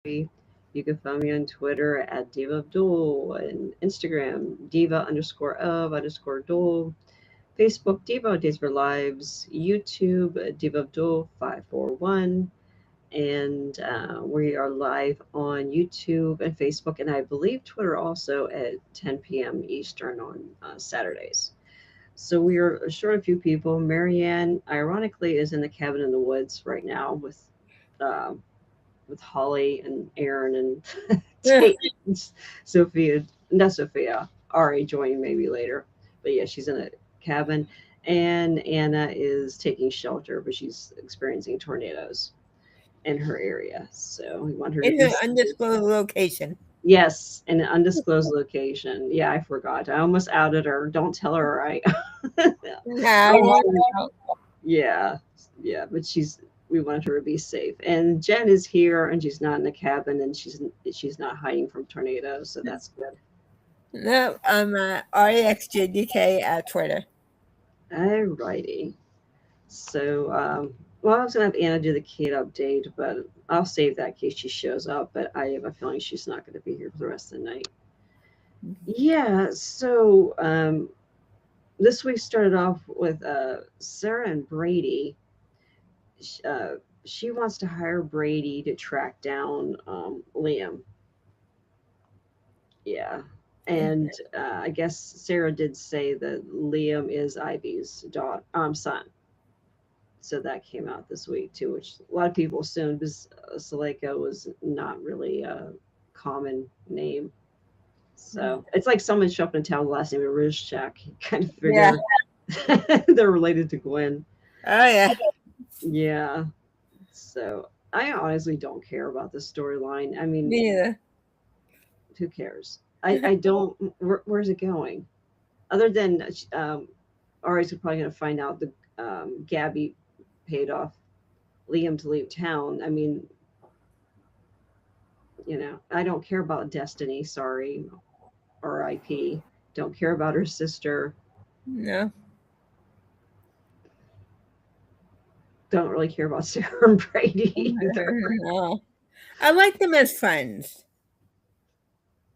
You can find me on Twitter at Diva Abdul and Instagram Diva_of_Dul. Facebook Diva Days for Lives, YouTube Diva Abdul 541, and we are live on YouTube and Facebook, and I believe Twitter also at 10 p.m. Eastern on Saturdays. So we are short a few people. Marianne, ironically, is in the cabin in the woods right now uh, with Holly and Aaron and Tate and Sophia. Not Sophia. Ari joining maybe later, but yeah, she's in a cabin. And Anna is taking shelter, but she's experiencing tornadoes in her area. So we want her to In be the safe. undisclosed location. Yes, in an undisclosed location. Yeah, I forgot. I almost outed her. Don't tell her, right? Nah, I won't know. Yeah, yeah, but we wanted her to be safe. And Jen is here, and she's not in the cabin, and she's not hiding from tornadoes, so that's good. No, I'm REXJDK at Twitter. Alrighty. So, well, I was gonna have Anna do the kid update, but I'll save that in case she shows up. But I have a feeling she's not going to be here for the rest of the night. Yeah. So, this week started off with Sarah and Brady. She wants to hire Brady to track down Liam. Yeah. And I guess Sarah did say that Liam is Ivy's son. So that came out this week too, which a lot of people assumed because Saleka was not really a common name. So it's like someone showed up in town with the last name of Rizchak. You kind of Yeah. figure they're related to Gwen. Oh yeah. Yeah. So I honestly don't care about the storyline. I mean, Me either. who cares? I don't. Where's it going? Other than Ari's probably going to find out the Gabby paid off Liam to leave town. I mean, I don't care about Destiny. Sorry, R.I.P. Don't care about her sister. No. Don't really care about Sarah and Brady either. No. I like them as friends.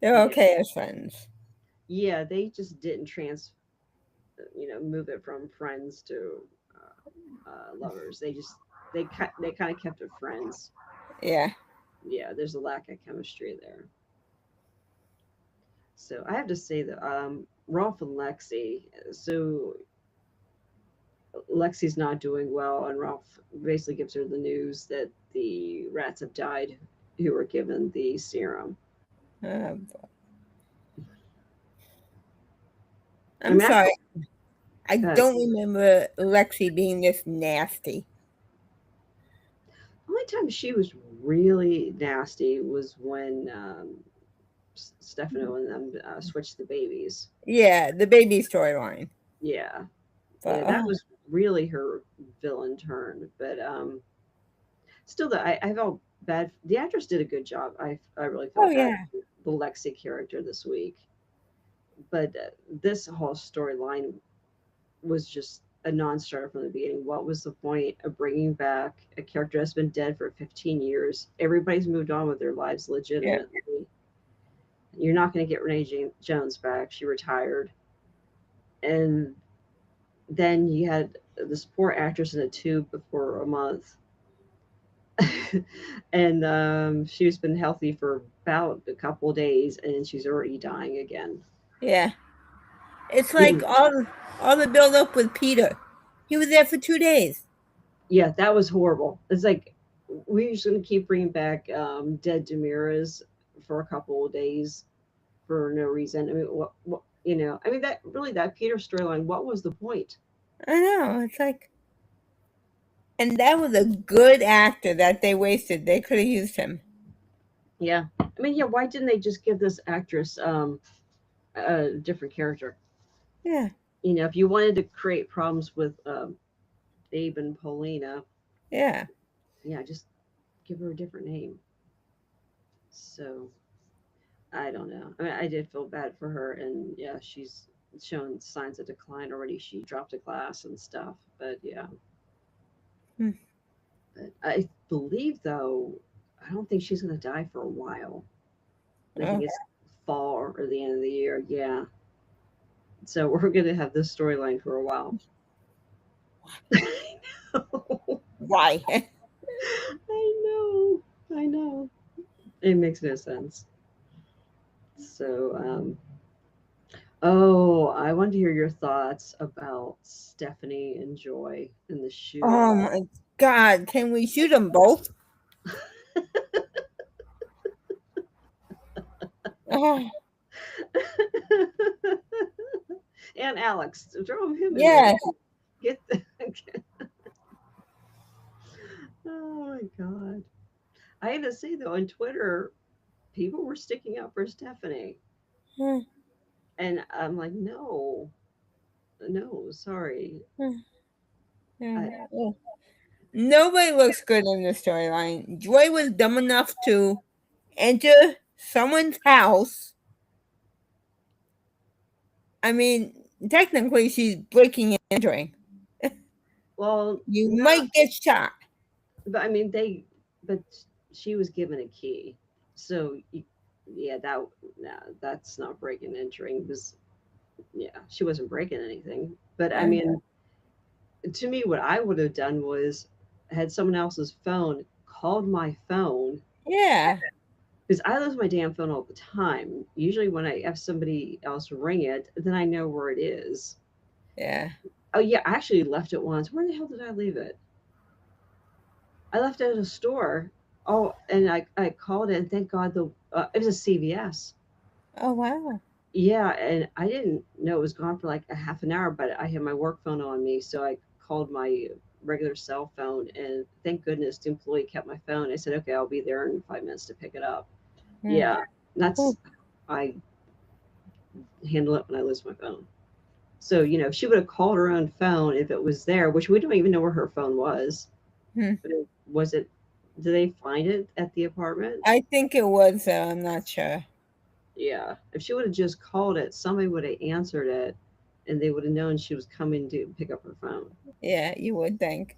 They're Yeah, okay as friends. yeah. They just didn't move it from friends to lovers. They kind of kept it friends. Yeah. Yeah, there's a lack of chemistry there. So I have to say that Rolf and Lexi. So Lexi's not doing well, and Rolf basically gives her the news that the rats have died who were given the serum. Um, I I'm mean, sorry. I the don't remember Lexi being this nasty. only time she was really nasty was when Stefano and them switched the babies. Yeah, the baby storyline. Yeah, But yeah, that was really her villain turn. But still, I felt bad. The actress did a good job. I really oh felt bad yeah. for the Lexi character this week. But this whole storyline was just a non-starter from the beginning. What was the point of bringing back a character that's been dead for 15 years? Everybody's moved on with their lives Yeah. legitimately. You're not going to get Renee Jones back. She retired. And then you had this poor actress in a tube for a month. And she's been healthy for about a couple of days and she's already dying again. Yeah. It's Yeah, like all the build up with Peter. He was there for 2 days. yeah, that was horrible. It's like we're just going to keep bringing back dead Demiras for a couple of days for no reason. I mean, I mean, that Peter storyline, what was the point? I know. It's like, and that was a good actor that they wasted. They could have used him. Yeah. I mean, yeah, why didn't they just give this actress a different character? Yeah. If you wanted to create problems with Abe and Paulina, Yeah. yeah, just give her a different name. So I don't know. I mean, I did feel bad for her, and yeah, she's shown signs of decline already. She dropped a glass and stuff, but yeah. Hmm. But I believe though. I don't think she's going to die for a while. I think Oh, it's fall or the end of the year. Yeah. So we're going to have this storyline for a while. I know. why? I know. I know. It makes no sense. So, oh, I want to hear your thoughts about Stephanie and Joy in the Oh shooting. my God! Can we shoot them both? Oh, And Alex, throw him in there. yes. Get the, oh my God. I had to say though, on Twitter, people were sticking up for Stephanie. And I'm like, no, no, sorry. I, Nobody looks good in the storyline. Joy was dumb enough to enter someone's house. I mean, technically, she's breaking and entering. well, You no, might get shot. but I mean, but she was given a key. So, yeah, no, that's not breaking and entering. Because, yeah, she wasn't breaking anything. But I Uh, mean, to me, what I would have done was had someone else's phone called my phone yeah, because I lose my damn phone all the time. Usually, when I have somebody else ring it, then I know where it is. yeah. Oh yeah, I actually left it once. Where the hell did I leave it? I left it at a store. Oh, and I called it, and thank God it was a CVS. Oh wow. Yeah, and I didn't know it was gone for like a half an hour, but I had my work phone on me, so I called my regular cell phone, and thank goodness the employee kept my phone. I said, "Okay, I'll be there in 5 minutes to pick it up." Hmm. Yeah, that's I handle it when I lose my phone. So she would have called her own phone if it was there, which we don't even know where her phone was. Hmm. But was it? Did they find it at the apartment? I think it was. I'm not sure. Yeah. If she would have just called it, somebody would have answered it, and they would have known she was coming to pick up her phone. Yeah, you would think.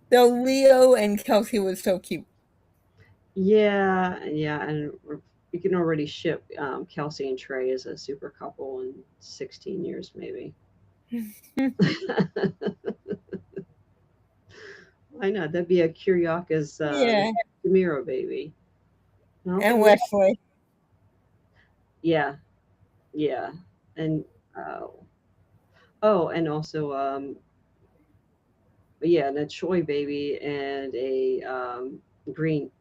Though Leo and Kelsey was so cute. Yeah, yeah, and you can already ship Kelsey and Trey as a super couple in 16 years, maybe. Why not? That'd be a Kiriaka's Yeah, Demiro baby. I don't and think we. Wesley. Yeah, yeah, and uh, oh, and also yeah, and a Choi baby and a green.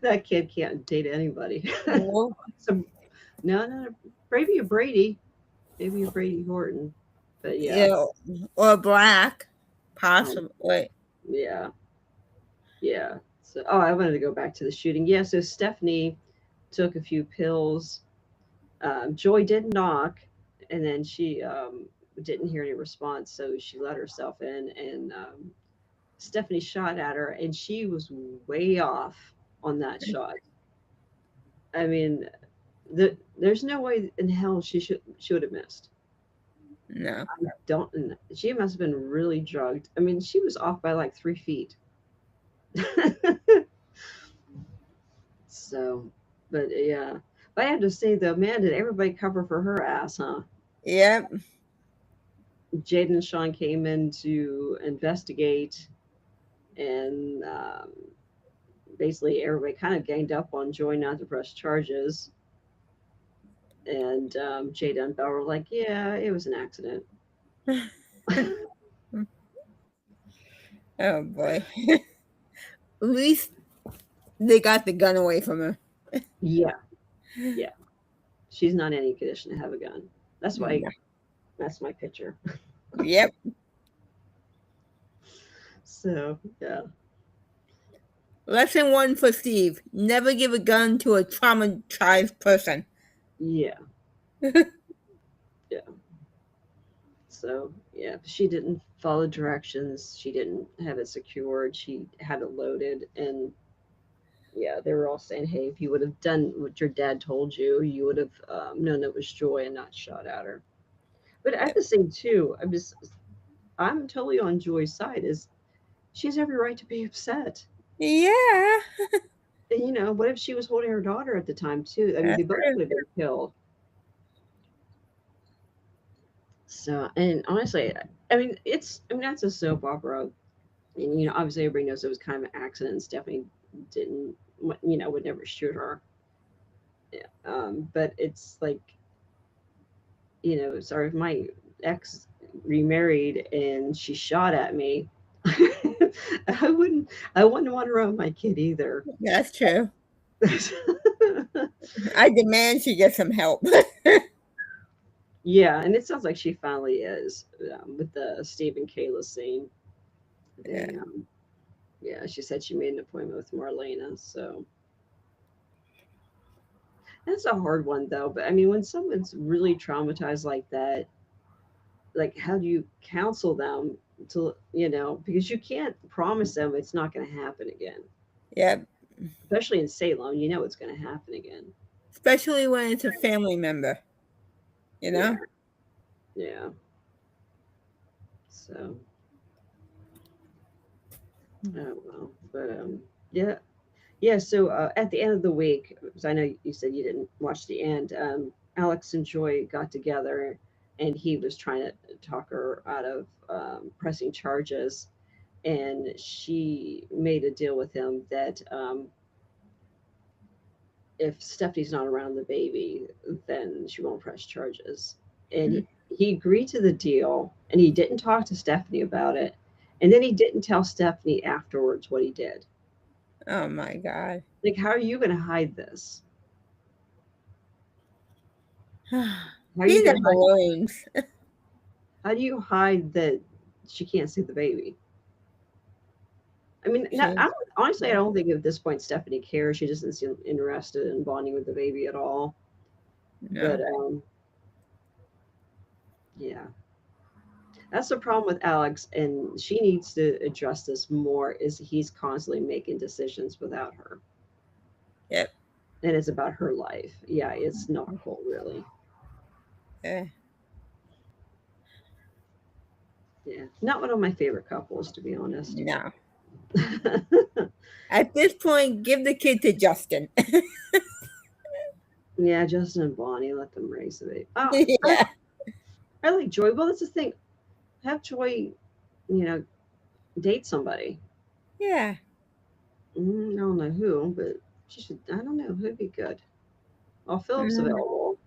That kid can't date anybody. No. So no, no, maybe a Brady Horton, but yeah, Yeah, or black, um, possibly. yeah, yeah. So oh, I wanted to go back to the shooting. Yeah, so Stephanie took a few pills. Joy did knock, and then she didn't hear any response, so she let herself in, and Stephanie shot at her, and she was way off on that shot. I mean, there's no way in hell she would have missed. No. I don't. She must have been really drugged. I mean, she was off by like 3 feet. So, but yeah. But I have to say though, man, did everybody cover for her ass, huh? Yep. Jaden and Sean came in to investigate, and basically everybody kind of ganged up on Joy not to press charges. And Jada and Belle were like, "Yeah, it was an accident." Oh boy. At least they got the gun away from her. Yeah, yeah. She's not in any condition to have a gun. That's why. No. That's my picture. Yep. So yeah, Lesson one for Steve: never give a gun to a traumatized person. yeah, yeah. So yeah, she didn't follow directions. She didn't have it secured. She had it loaded, and yeah, they were all saying, "Hey, if you would have done what your dad told you, you would have known it was Joy and not shot at her." But I have Yep. to say too, I'm just I'm totally on Joy's side. Is she has every right to be upset. Yeah. And what if she was holding her daughter at the time too? I mean, they That's both true. would have been killed. So, and honestly, I mean, that's a soap opera, and obviously everybody knows it was kind of an accident. Stephanie didn't, would never shoot her. Yeah. But it's like, sorry if my ex remarried and she shot at me. I wouldn't want her on my kid either. That's true. I demand she get some help. Yeah, and it sounds like she finally is, with the Stephen Kayla scene. Yeah. They, yeah, she said she made an appointment with Marlena. So that's a hard one though. But I mean, when someone's really traumatized like that, like how do you counsel them to, because you can't promise them it's not going to happen again. Yeah. Especially in Salem, it's going to happen again. Especially when it's a family member, you Yeah, know? yeah. So, oh well, but yeah, yeah. So at the end of the week, because I know you said you didn't watch the end, Alex and Joy got together, and he was trying to talk her out of pressing charges, and she made a deal with him that if Stephanie's not around the baby, then she won't press charges. And he agreed to the deal, and he didn't talk to Stephanie about it. And then he didn't tell Stephanie afterwards what he did. Oh my God. Like, how are you going to hide this? How are you He going to never hide? learns. How do you hide that she can't see the baby? I mean, not, She, honestly, I don't think at this point Stephanie cares. She doesn't seem interested in bonding with the baby at all. But no. yeah. That's the problem with Alex, and she needs to address this more. Is he's constantly making decisions without her, Yep. and it's about her life. Yeah, it's not cool, really. Yeah. Yeah, not one of my favorite couples, to be honest. No. At this point, give the kid to Justin. Yeah, Justin and Bonnie, let them raise the baby. Oh, Yeah. I like Joy. Well, that's the thing. Have Joy, you know, date somebody. Yeah. I don't know who, but she should. I don't know who'd be good. Oh, Philip's Mm, available.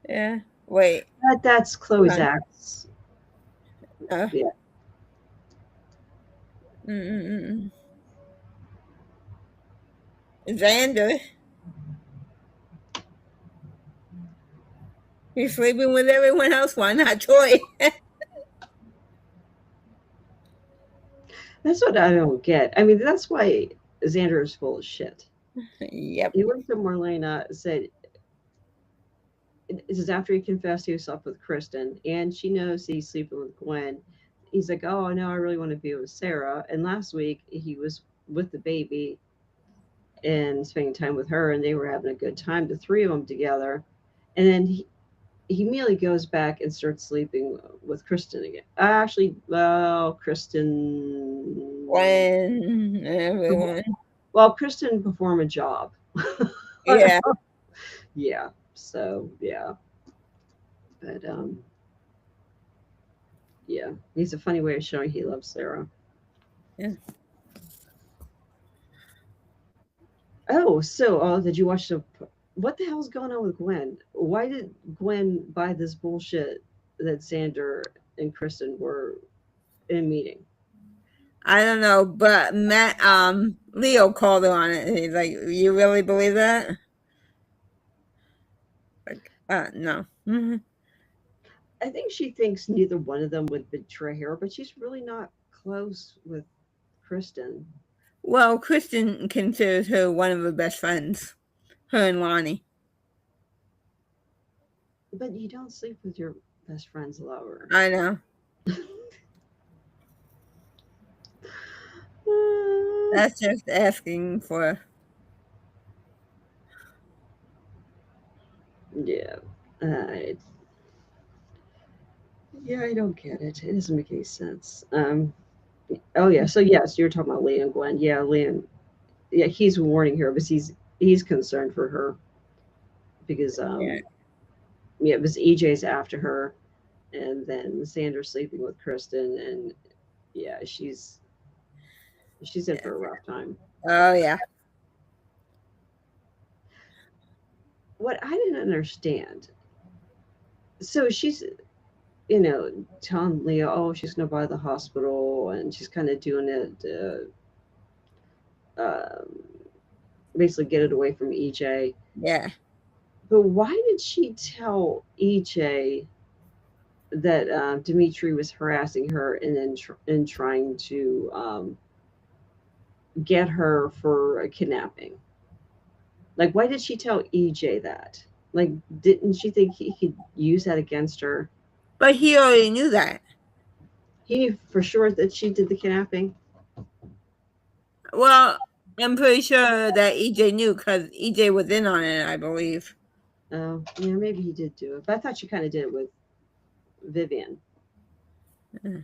yeah. Wait. That's Hold Chloe's on. ex. Uh, Yeah, mm, Xander. He's sleeping with everyone else. Why not Joy? that's what I don't get. I mean, that's why Xander is full of shit. Yep. He went to Marlena, said, this is after he confessed he slept with Kristen, and she knows he's sleeping with Gwen. He's like, oh, no, I really want to be with Sarah. And last week he was with the baby and spending time with her, and they were having a good time, the three of them together. And then he immediately goes back and starts sleeping with Kristen again. Actually, well, Kristen. When everyone. Well, Kristen performed a job. Yeah. Yeah. So yeah, but yeah, he's a funny way of showing he loves Sarah. Yeah. Oh, so did you watch the? What the hell's going on with Gwen? Why did Gwen buy this bullshit that Xander and Kristen were in a meeting? I don't know, but Matt, Leo called her on it. And he's like, "You really believe that?" Like, no. I think she thinks neither one of them would betray her, but she's really not close with Kristen. Well, Kristen considers her one of her best friends. Her and Lonnie. But you don't sleep with your best friend's lover. I know. That's just asking for. Yeah. Uh, Yeah, I don't get it. It doesn't make any sense. Oh yeah. So yes, you're talking about Liam Gwen. Yeah, Liam. Yeah, he's warning her because he's concerned for her because Yeah. yeah, it was EJ's after her, and then Sandra's sleeping with Kristen, and yeah, she's in for a rough time. Oh yeah. What I didn't understand. So she's telling Leah, oh, she's gonna buy the hospital, and she's kind of doing it. Basically, get it away from EJ. Yeah. But why did she tell EJ that Dimitri was harassing her and then and trying to get her for a kidnapping? Like, why did she tell EJ that? Like, didn't she think he could use that against her? But he already knew that. He knew for sure that she did the kidnapping. Well, I'm pretty sure that EJ knew because EJ was in on it, I believe. Oh, yeah, maybe he did do it. But I thought she kind of did it with Vivian. Mm.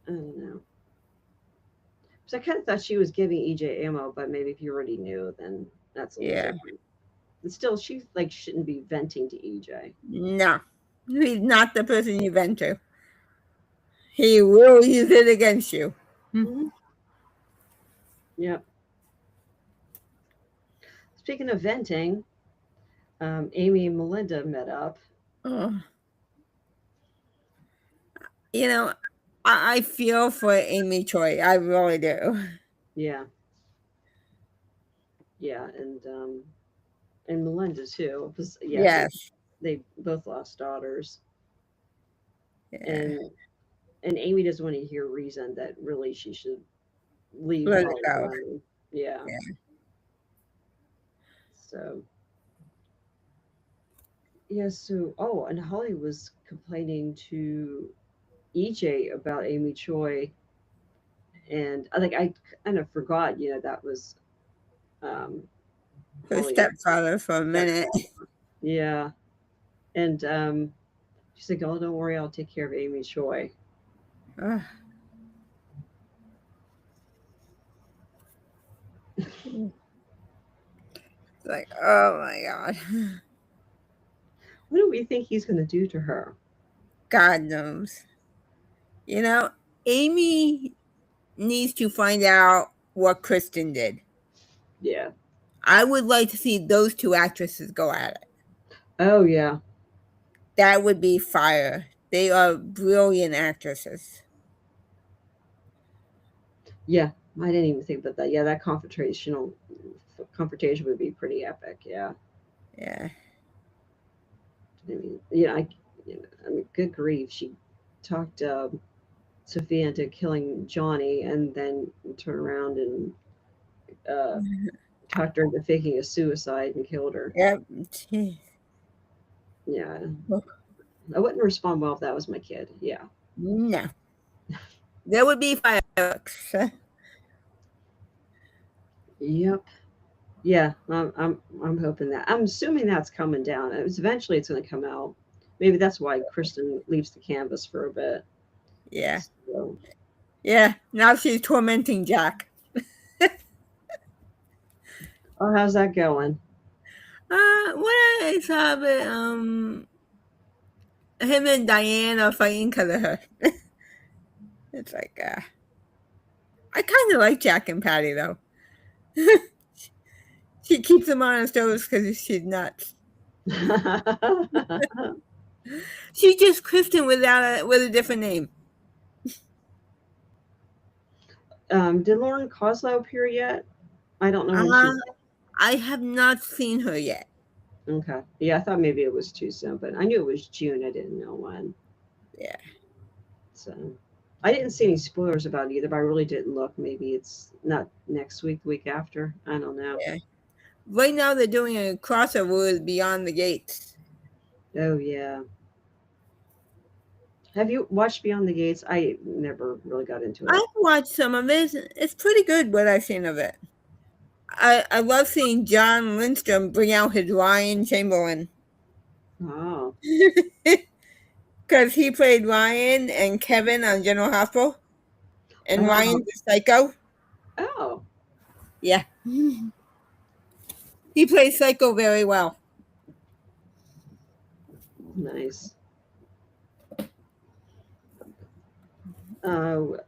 I don't know. So I kind of thought she was giving EJ ammo, but maybe if you already knew, then that's a little Yeah. different. But still, she like shouldn't be venting to EJ. No. He's not the person you vent to. He will use it against you. Mm-hmm. Yep. Speaking of venting, Amy and Melinda met up. Oh. You know, I feel for Amy Choi. I really do. Yeah, yeah, and Melinda too. Yeah, Yes. they both lost daughters, Yeah. and Amy doesn't want to hear reason that really she should leave Let it Holly go. alone. Yeah. Yeah. So yeah, so oh, and Holly was complaining to EJ about Amy Choi, and I kind of forgot, that was um Her Holly's stepfather for a minute. stepfather. Yeah, and she's like, "Oh, don't worry, I'll take care of Amy Choi." Ugh. Like, oh my God. What do we think he's going to do to her? God knows. You know, Amy needs to find out what Kristen did. Yeah. I would like to see those two actresses go at it. Oh yeah. That would be fire. They are brilliant actresses. Yeah. I didn't even think about that. Yeah, that confrontation would be pretty epic. Yeah. Yeah. I mean, yeah, I mean, good grief, she talked Sophia into killing Johnny, and then turned around and uh, talked her into faking a suicide and killed her. Yep. Yeah, I wouldn't respond well if that was my kid. Yeah. No. There would be fireworks. Yep. Yeah, I'm hoping that. I'm assuming that's coming down. Eventually it's going to come out. Maybe that's why Kristen leaves the canvas for a bit. Yeah. So, Yeah. Now she's tormenting Jack. oh, how's that going? What I saw of it, him and Diane are fighting because of her. It's like, I kind of like Jack and Patty though. She keeps him on his toes because she's nuts. She's just Kristen with a different name. Did Lauren Koslow appear yet? I don't know when she's. I have not seen her yet. Okay. Yeah, I thought maybe it was too soon, but I knew it was June. I didn't know when. Yeah. So I didn't see any spoilers about it either, but I really didn't look. Maybe it's not next week, the week after. I don't know. Yeah. Right now they're doing a crossover with Beyond the Gates. Oh yeah. Have you watched Beyond the Gates? I never really got into it. I've watched some of it. It's pretty good what I've seen of it. I love seeing John Lindstrom bring out his Ryan Chamberlain. Oh. Because he played Ryan and Kevin on General Hospital. And Oh, Ryan's a psycho. oh, Yeah. He plays psycho very well. nice.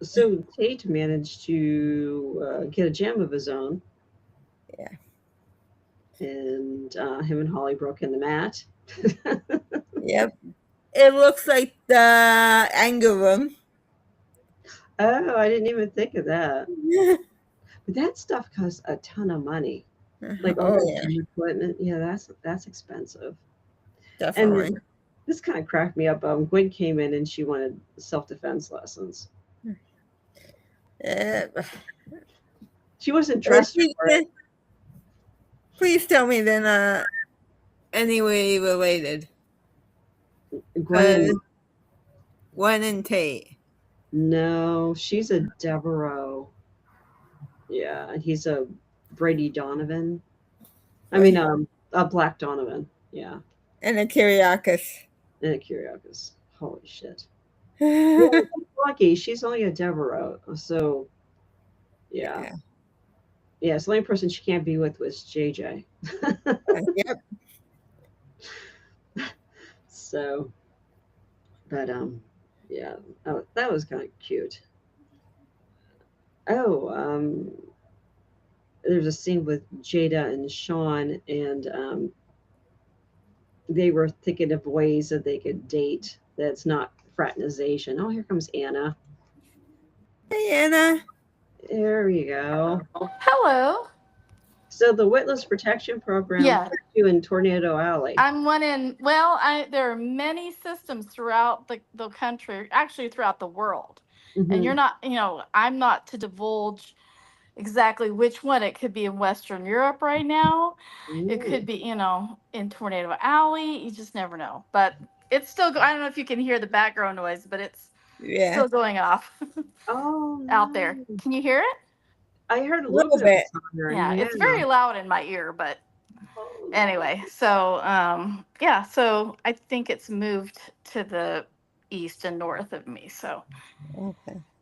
So Tate managed to get a gem of his own. Yeah. And him and Holly broke in the mat. Yep. It looks like the anger room. Oh, I didn't even think of that. But that stuff costs a ton of money. Like all Oh, the yeah. gym equipment, yeah, that's expensive. Definitely. And this kind of cracked me up. Gwen came in and she wanted self-defense lessons. Uh, She wasn't dressed for it. please tell me they're not anyway related. Gwen, Gwen and Tate. no, she's a Devereaux. Yeah, and he's a Brady Donovan. I mean, a Black Donovan. Yeah, And a Kyriakis. and a Kyriakis. Holy shit. Yeah, lucky. She's only a Devereaux. So, yeah. Yeah. Yeah, so the only person she can't be with was JJ. Yep. So, but, yeah, oh, that was kind of cute. Oh, there's a scene with Jada and Sean, and they were thinking of ways that they could date that's not fraternization. Oh, here comes Anna. Hey, Anna. There you go. Hello. So the Witless Protection Program Yeah. put you in Tornado Alley. I'm one in, well, there are many systems throughout the country, actually throughout the world. And you're not, I'm not to divulge exactly which one. It could be in Western Europe right now. It could be, in Tornado Alley. You just never know. But it's still, I don't know if you can hear the background noise, but it's still going off out there. Nice. Can you hear it? I heard a little bit. Yeah, it's very loud in my ear, but anyway, so yeah, so I think it's moved to the east and north of me. So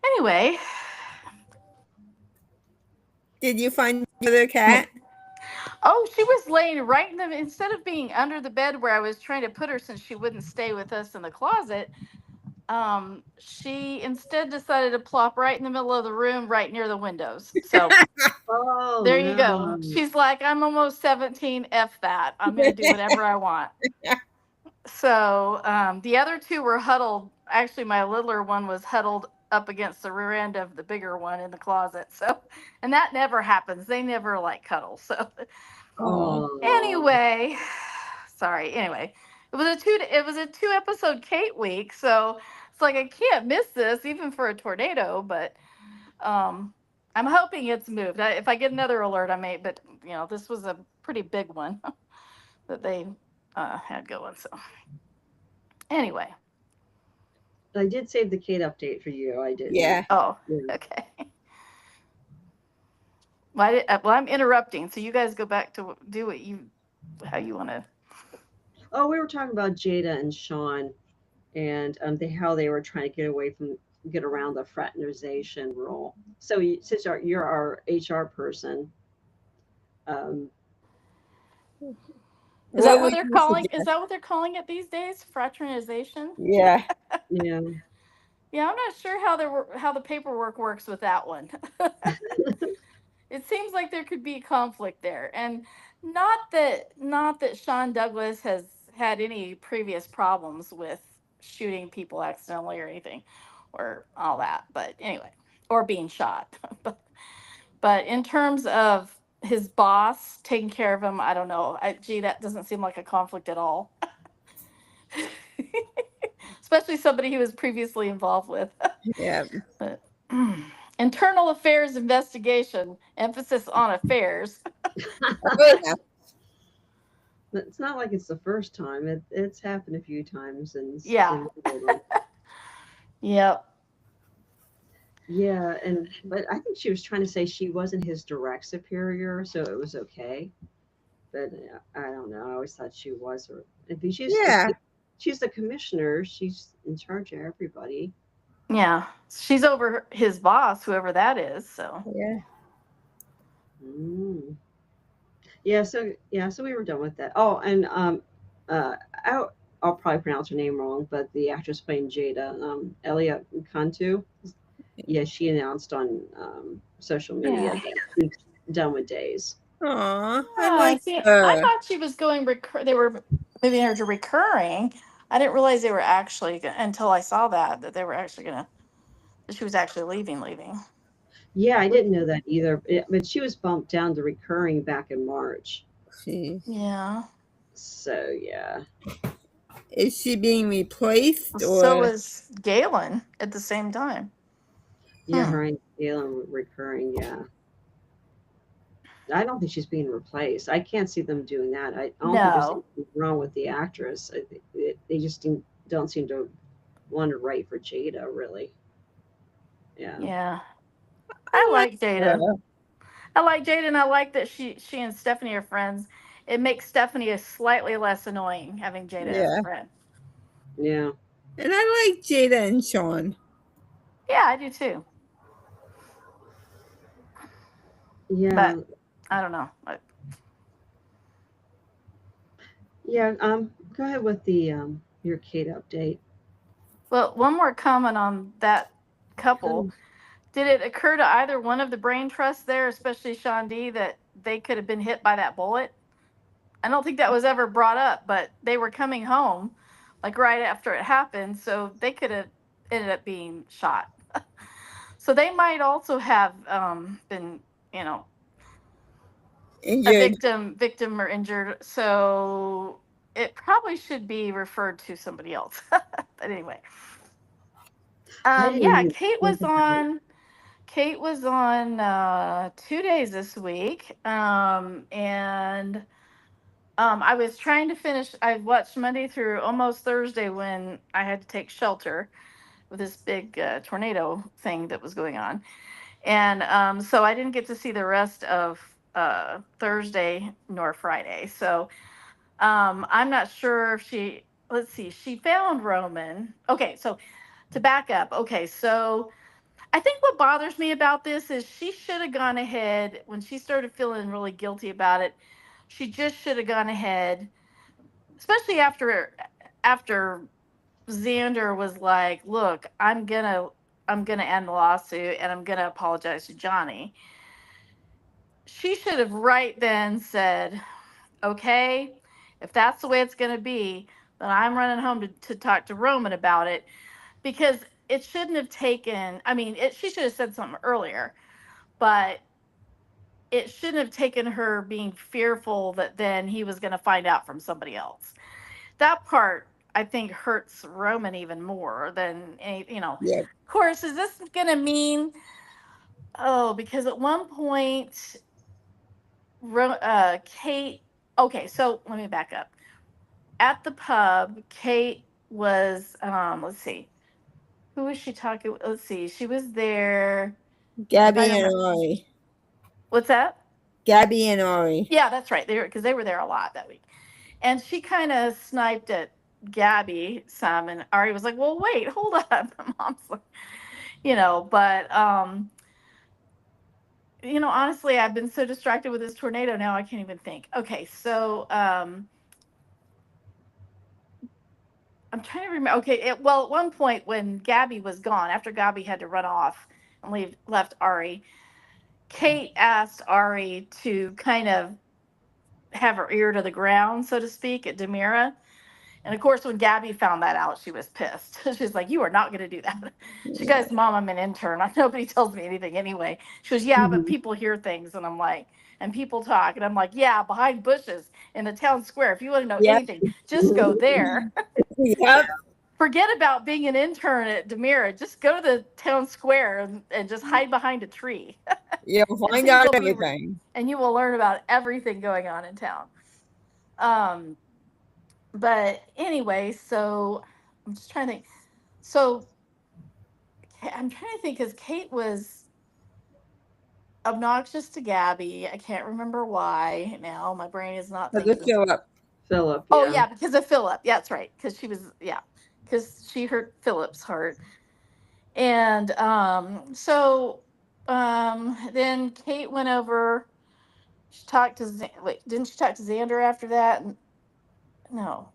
anyway, did you find the other cat? Oh, she was laying right in the, instead of being under the bed where I was trying to put her since she wouldn't stay with us in the closet. She instead decided to plop right in the middle of the room, right near the windows. So there you go. She's like, I'm almost 17. F that. I'm going to do whatever I want. So the other two were huddled. Actually, my littler one was huddled up against the rear end of the bigger one in the closet. So, and that never happens. They never like cuddle. So anyway, sorry. Anyway, it was a 2 episode Kate week. So it's like, I can't miss this even for a tornado, but I'm hoping it's moved. If I get another alert, I may, but this was a pretty big one that they had going. So anyway, I did save the Kate update for you. I did. Yeah. Oh, okay. Well, I'm interrupting, so you guys go back to do how you want to. Oh, we were talking about Jada and Sean, and how they were trying to get around the fraternization rule. So since you're our HR person, is that what they're calling? Is that what they're calling it these days? Fraternization? Yeah. Yeah. Yeah, I'm not sure how the paperwork works with that one. It seems like there could be conflict there, and not that Sean Douglas has had any previous problems with shooting people accidentally or anything, or all that. But anyway, or being shot. But in terms of his boss taking care of him, I don't know. Gee, that doesn't seem like a conflict at all. Especially somebody he was previously involved with. Yeah. But, internal affairs investigation, emphasis on affairs. It's not like it's the first time. It's happened a few times. Yeah. Yep. Yeah, but I think she was trying to say she wasn't his direct superior, so it was okay. But I don't know. I always thought she was, or if she's she's the commissioner. She's in charge of everybody. Yeah, she's over his boss, whoever that is. So Yeah. Mm. So we were done with that. Oh, and I, I'll probably pronounce her name wrong, but the actress playing Jada, Elia Cantu, yeah, she announced on social media yeah. that she's done with Days. Aw, I Ah, like see, I her. thought she was going. They were moving her to recurring. I didn't realize they were actually until I saw that they were actually gonna. That she was actually leaving. Yeah, I didn't know that either, but she was bumped down to recurring back in March. She Yeah. So yeah, is she being replaced So or was Galen at the same time. yeah, Hmm. her and Galen were recurring. Yeah, I don't think she's being replaced. I can't see them doing that. I don't think there's No. anything wrong with the actress. They just don't seem to want to write for Jada, really. Yeah. Yeah. I I like like Jada. her? I like Jada, and I like that she and Stephanie are friends. It makes Stephanie a slightly less annoying having Jada as a Yeah. friend. Yeah. And I like Jada and Sean. Yeah, I do too. Yeah. But I don't know. Yeah. Go ahead with the your Kate update. Well, one more comment on that couple. Oh, Did it occur to either one of the brain trusts there, especially Sean D, that they could have been hit by that bullet? I don't think that was ever brought up, but they were coming home like right after it happened, so they could have ended up being shot. So they might also have been, you know, a Injured. victim or injured. So it probably should be referred to somebody else. But anyway, I didn't yeah, even think about it. Kate was on 2 days this week, and I was trying to finish. I watched Monday through almost Thursday when I had to take shelter with this big tornado thing that was going on, and so I didn't get to see the rest of Thursday nor Friday. So I'm not sure if she. Let's see. She found Roman. Okay, so to back up. Okay, so I think what bothers me about this is she should have gone ahead when she started feeling really guilty about it. She just should have gone ahead, especially after Xander was like, "Look, I'm gonna end the lawsuit and I'm gonna apologize to Johnny." She should have right then said, "Okay, if that's the way it's gonna be, then I'm running home to talk to Roman about it," because it shouldn't have taken. I mean, she should have said something earlier, but it shouldn't have taken her being fearful that then he was going to find out from somebody else. That part I think hurts Roman even more than any, Yeah. Of course, is this going to mean because at one point Kate, okay, so let me back up. At the pub, Kate was let's see. Who was she talking with? Let's see. She was there. I'm trying Gabby to and remember. Ori. What's that? Gabby and Ori. Yeah, that's right. They were there a lot that week. And she kind of sniped at Gabby some, and Ari was like, "Well, wait, hold up." Mom's like, but honestly, I've been so distracted with this tornado now I can't even think. Okay, so I'm trying to remember. Okay, well, at one point when Gabby was gone, after Gabby had to run off and left Ari, Kate asked Ari to kind of have her ear to the ground, so to speak, at Demira. And of course, when Gabby found that out, she was pissed. She's like, "You are not going to do that." She Yeah. goes, "Mom, I'm an intern. Nobody tells me anything anyway." She goes, "Yeah, but Mhm. people hear things." And I'm like, and people talk. And I'm like, "Yeah, behind bushes in the town square. If you want to know Yep. anything, just go there." Yep. Forget about being an intern at Demira. Just go to the town square and just hide behind a tree. You'll and find things out will be, everything. and you will learn about everything going on in town. Um, but anyway, so I'm just trying to think. So I'm trying to think because Kate was obnoxious to Gabby. I can't remember why now. My brain is not So look thinking. you up. Philip, Oh yeah. yeah, because of Philip. Yeah, that's right. Because she was, yeah, because she hurt Philip's heart. And then Kate went over. She talked to wait, didn't she talk to Xander after that? No,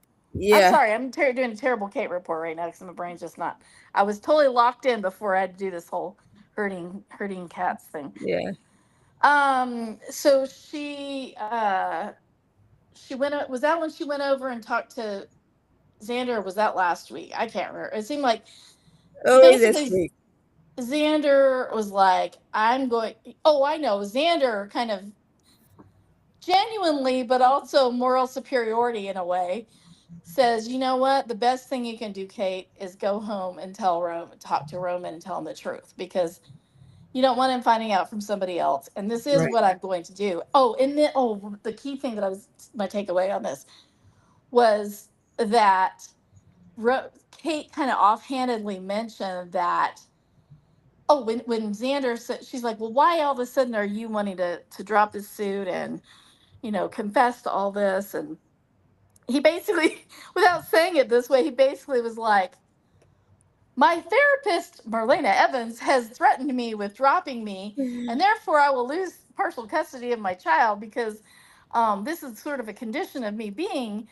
I'm Yeah. sorry. I'm doing a terrible Kate report right now because my brain's just not. I was totally locked in before I had to do this whole hurting cats thing. Yeah. So she went. Was that when she went over and talked to Xander? Or was that last week? I can't remember. It seemed like Early this basically week. Xander was like, I'm going. Oh, I know. Xander kind of genuinely, but also moral superiority in a way, says, you know what? The best thing you can do, Kate, is go home and tell talk to Roman and tell him the truth because you don't want him finding out from somebody else. And this is Right. what I'm going to do. Oh, and then, the key thing that my takeaway on this was that Kate kind of offhandedly mentioned that, oh, when Xander said, she's like, well, why all of a sudden are you wanting to drop this suit and, confess to all this? And he basically, without saying it this way, he basically was like, my therapist, Marlena Evans, has threatened me with dropping me, and therefore I will lose partial custody of my child because this is sort of a condition of me being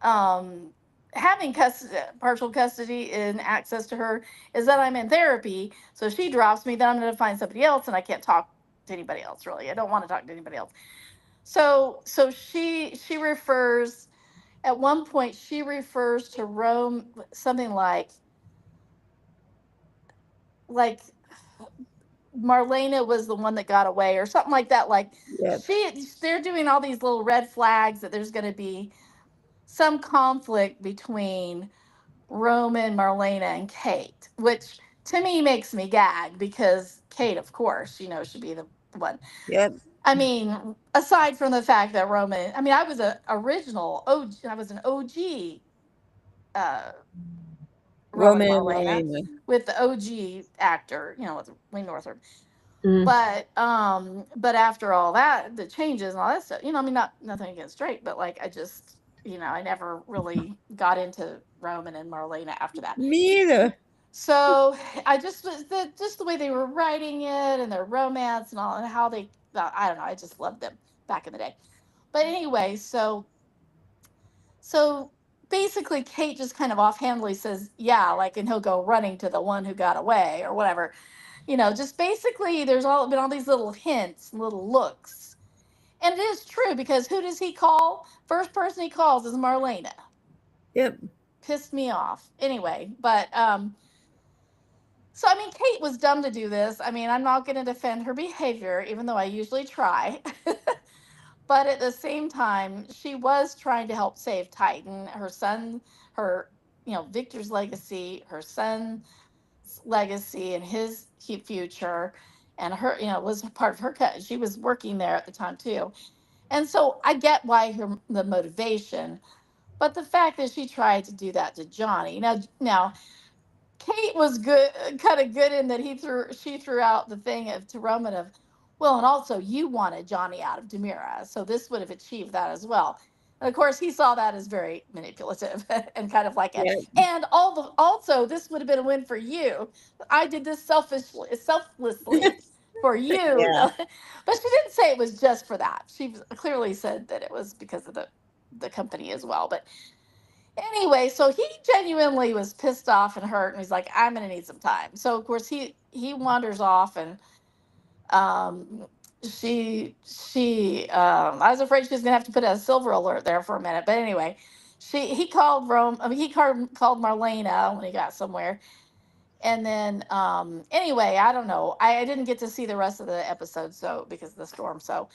um, having partial custody and access to her is that I'm in therapy. So if she drops me, then I'm going to find somebody else, and I can't talk to anybody else. Really, I don't want to talk to anybody else. So she refers at one point. She refers to Rome something like Marlena was the one that got away or something like that. Like Yep. they're doing all these little red flags that there's going to be some conflict between Roman, Marlena, and Kate, which to me makes me gag because Kate, of course, should be the one. Yep. I mean, aside from the fact that Roman, I mean, I was a original OG, I was an OG uh, Roman Roman and Marlena Marlena. with the OG actor, with Wayne Northrup. Mm, But after all that, the changes and all that stuff, I mean, nothing against Drake, but like I just, I never really got into Roman and Marlena after that. Me either. So I just was just the way they were writing it and their romance and all and how they, I don't know, I just loved them back in the day. But anyway, so basically Kate just kind of offhandedly says, yeah, like, and he'll go running to the one who got away or whatever. Just basically there's been all these little hints, little looks. And it is true because who does he call? First person he calls is Marlena. Yep. Pissed me off. Anyway, but so I mean Kate was dumb to do this. I mean, I'm not going to defend her behavior even though I usually try. But at the same time, she was trying to help save Titan, her son, her, Victor's legacy, her son's legacy, and his future, and her, was part of her cut. She was working there at the time too, and so I get why the motivation, but the fact that she tried to do that to Johnny. Now, Kate was good, kind of good in that she threw out the thing to Roman of, well, and also you wanted Johnny out of Demira, so this would have achieved that as well. And of course, he saw that as very manipulative and kind of like Yep. and also this would have been a win for you. I did this selflessly for you, Yeah. but she didn't say it was just for that. She clearly said that it was because of the company as well, but anyway, so he genuinely was pissed off and hurt, and he's like, "I'm gonna need some time." So of course he wanders off, and um, I was afraid she was gonna have to put a silver alert there for a minute, but anyway, he called Rome. I mean, he called Marlena when he got somewhere, and then anyway, I don't know. I didn't get to see the rest of the episode, so because of the storm, so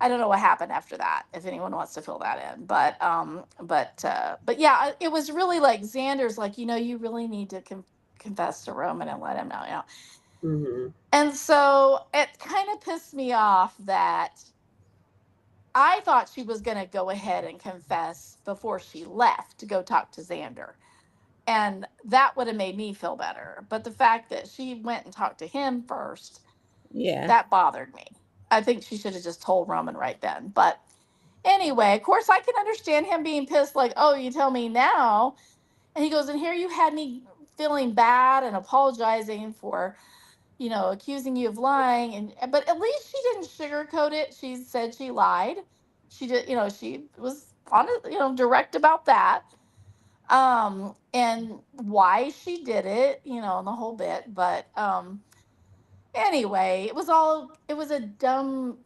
I don't know what happened after that. If anyone wants to fill that in, but yeah, it was really like Xander's like, you really need to confess to Roman and let him know. hmm And so it kind of pissed me off that I thought she was going to go ahead and confess before she left to go talk to Xander. And that would have made me feel better. But the fact that she went and talked to him first, Yeah. that bothered me. I think she should have just told Roman right then. But Anyway, of course, I can understand him being pissed, like, oh, you tell me now. And he goes, and here you had me feeling bad and apologizing for, accusing you of lying. But at least she didn't sugarcoat it. She said she lied. She did, she was honest, direct about that. And why she did it, and the whole bit. But anyway, it was a dumb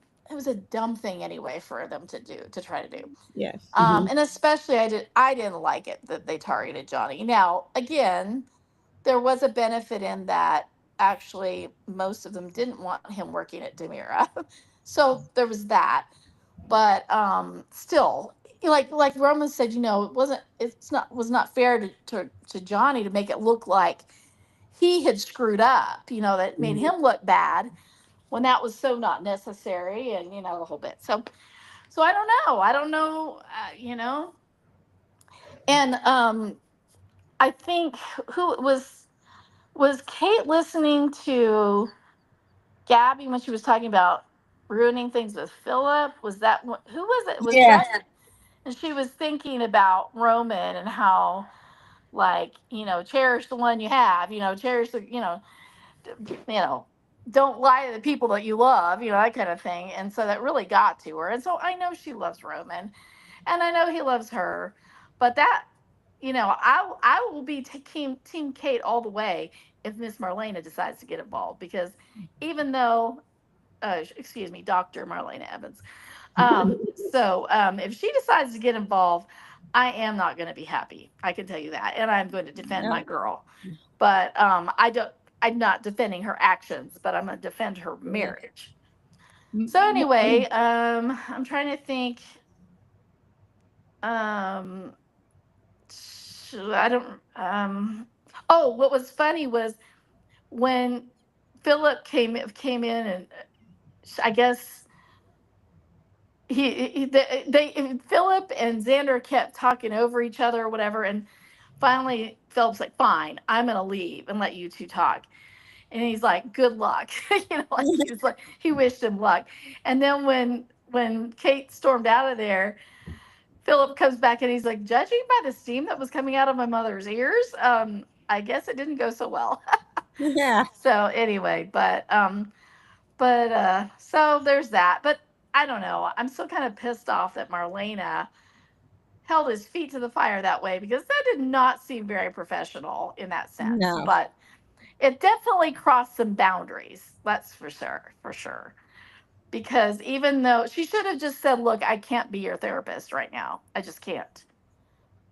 thing anyway for them to try to do. Yes. And especially I didn't like it that they targeted Johnny. Now, again, there was a benefit in that actually most of them didn't want him working at Demira. So there was that. But still, like Roman said, it's not fair to Johnny to make it look like he had screwed up, that made him look bad when that was so not necessary, and the whole bit. So I don't know, and I think who it was Kate listening to Gabby when she was talking about ruining things with Philip? Was that who was it? Was Yeah. that? And she was thinking about Roman and how, like, cherish the one you have, cherish the, don't lie to the people that you love, that kind of thing. And so that really got to her. And so I know she loves Roman, and I know he loves her, but that, I will be team Kate all the way if Miss Marlena decides to get involved, because even though, excuse me, Dr. Marlena Evans. If she decides to get involved, I am not going to be happy. I can tell you that, and I'm going to defend my girl. But I don't. I'm not defending her actions, but I'm going to defend her marriage. So anyway, I'm trying to think. I don't. Oh, what was funny was when Philip came in, and I guess they Philip and Xander kept talking over each other or whatever, and finally Philip's like, "Fine, I'm gonna leave and let you two talk." And he's like, "Good luck," like he was like he wished him luck. And then when Kate stormed out of there, Philip comes back and he's like, "Judging by the steam that was coming out of my mother's ears, I guess it didn't go so well." Yeah. So anyway, but so there's that. But I don't know. I'm still kind of pissed off that Marlena held his feet to the fire that way, because that did not seem very professional in that sense. No. But it definitely crossed some boundaries. That's for sure. For sure. Because even though she should have just said, "Look, I can't be your therapist right now. I just can't."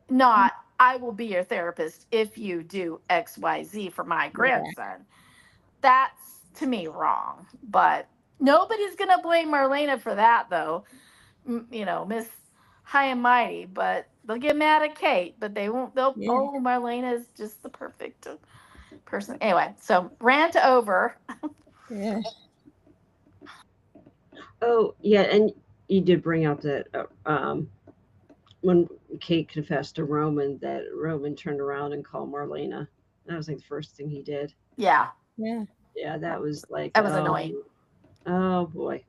Not, "I will be your therapist if you do XYZ for my grandson." That's, to me, wrong. But nobody's going to blame Marlena for that, though. Miss High and Mighty. But they'll get mad at Kate, but they won't. Oh, Marlena is just the perfect person. Anyway, so rant over. Yeah. Oh, yeah, and you did bring up that when Kate confessed to Roman, that Roman turned around and called Marlena. That was like the first thing he did. Yeah, Yeah. Yeah, that was like, that was annoying. oh boy.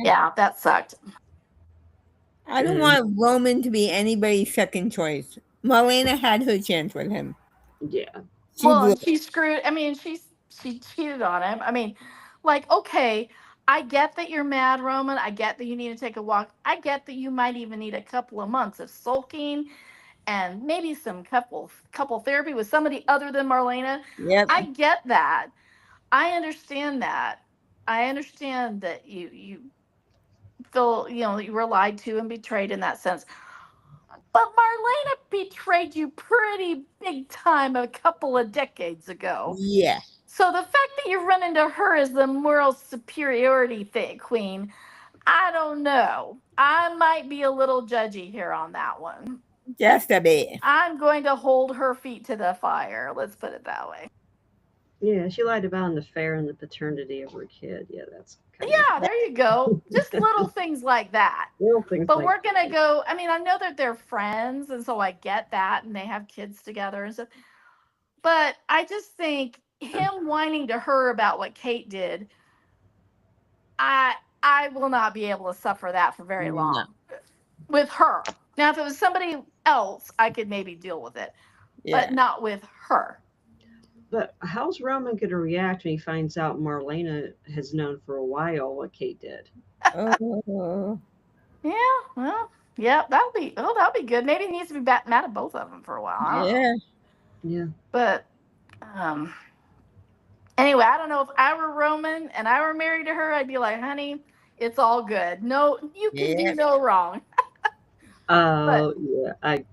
Yeah, that sucked. I don't want Roman to be anybody's second choice. Marlena had her chance with him. Yeah. Well, and she screwed. I mean, she cheated on him. I mean, like, okay, I get that you're mad, Roman. I get that you need to take a walk. I get that you might even need a couple of months of sulking and maybe some couple therapy with somebody other than Marlena. Yep. I get that. I understand that. I understand that you feel, you were lied to and betrayed in that sense. But Marlena betrayed you pretty big time a couple of decades ago. Yeah. So the fact that you run into her as the moral superiority queen, I don't know. I might be a little judgy here on that one. Just a bit. I'm going to hold her feet to the fire. Let's put it that way. Yeah, she lied about the affair and the paternity of her kid. Yeah, that's yeah, there you go. Just little things like that. Little things. But we're gonna go. I mean, I know that they're friends, and so I get that, and they have kids together and stuff. But I just think him whining to her about what Kate did, I will not be able to suffer that for very No. long with her. Now, if it was somebody else, I could maybe deal with it, Yeah. but not with her. But how's Roman going to react when he finds out Marlena has known for a while what Kate did? Oh. Yeah, well, yeah, that'll be good. Maybe he needs to be mad at both of them for a while. I don't know. Yeah. Yeah. But um, anyway, I don't know if I were Roman and I were married to her, I'd be like, honey, it's all good. No, you can do Yeah. no wrong. But Oh,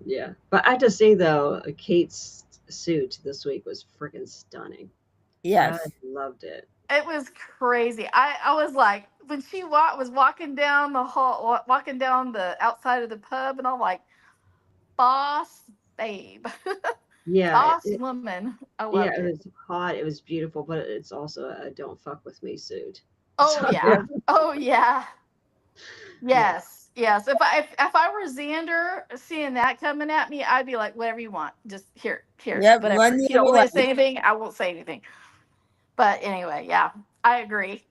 yeah. But I have to say though, Kate's suit this week was freaking stunning. I Yes. loved it. it was crazy. I was like, when she was walking down the hall, walking down the outside of the pub, and I'm like, boss babe, Yeah, boss woman. I yeah, loved it it. was hot. It was beautiful, but it's also a don't fuck with me suit. Oh So yeah. Oh yeah. yeah, Yes. If I were Xander seeing that coming at me, I'd be like, whatever you want, just here, Yep. whatever. Run If the you don't other want me to way. say anything, I won't say anything. But anyway, yeah, I agree.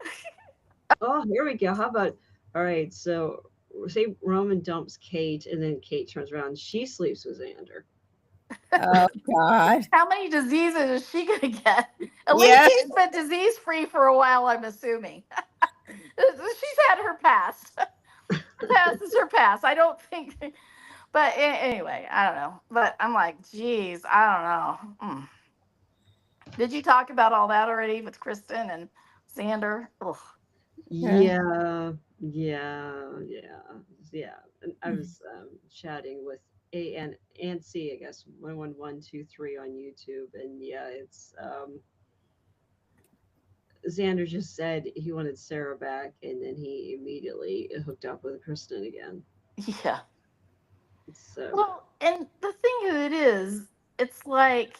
oh, here we go. How about all right? So say Roman dumps Kate, and then Kate turns around. She sleeps with Xander. Oh God. How many diseases is she gonna get? At least Yeah. she's been disease free for a while, I'm assuming. She's had her past. Her past is her past. I don't think. But anyway, I don't know. But I'm like, geez, I don't know. Did you talk about all that already with Kristen and Xander? Ugh. Yeah. Yeah. And I was chatting with A and C, I guess 11123 on YouTube, and yeah, it's Xander just said he wanted Sarah back, and then he immediately hooked up with Kristen again. Yeah. So Well, and the thing of it is, it's like,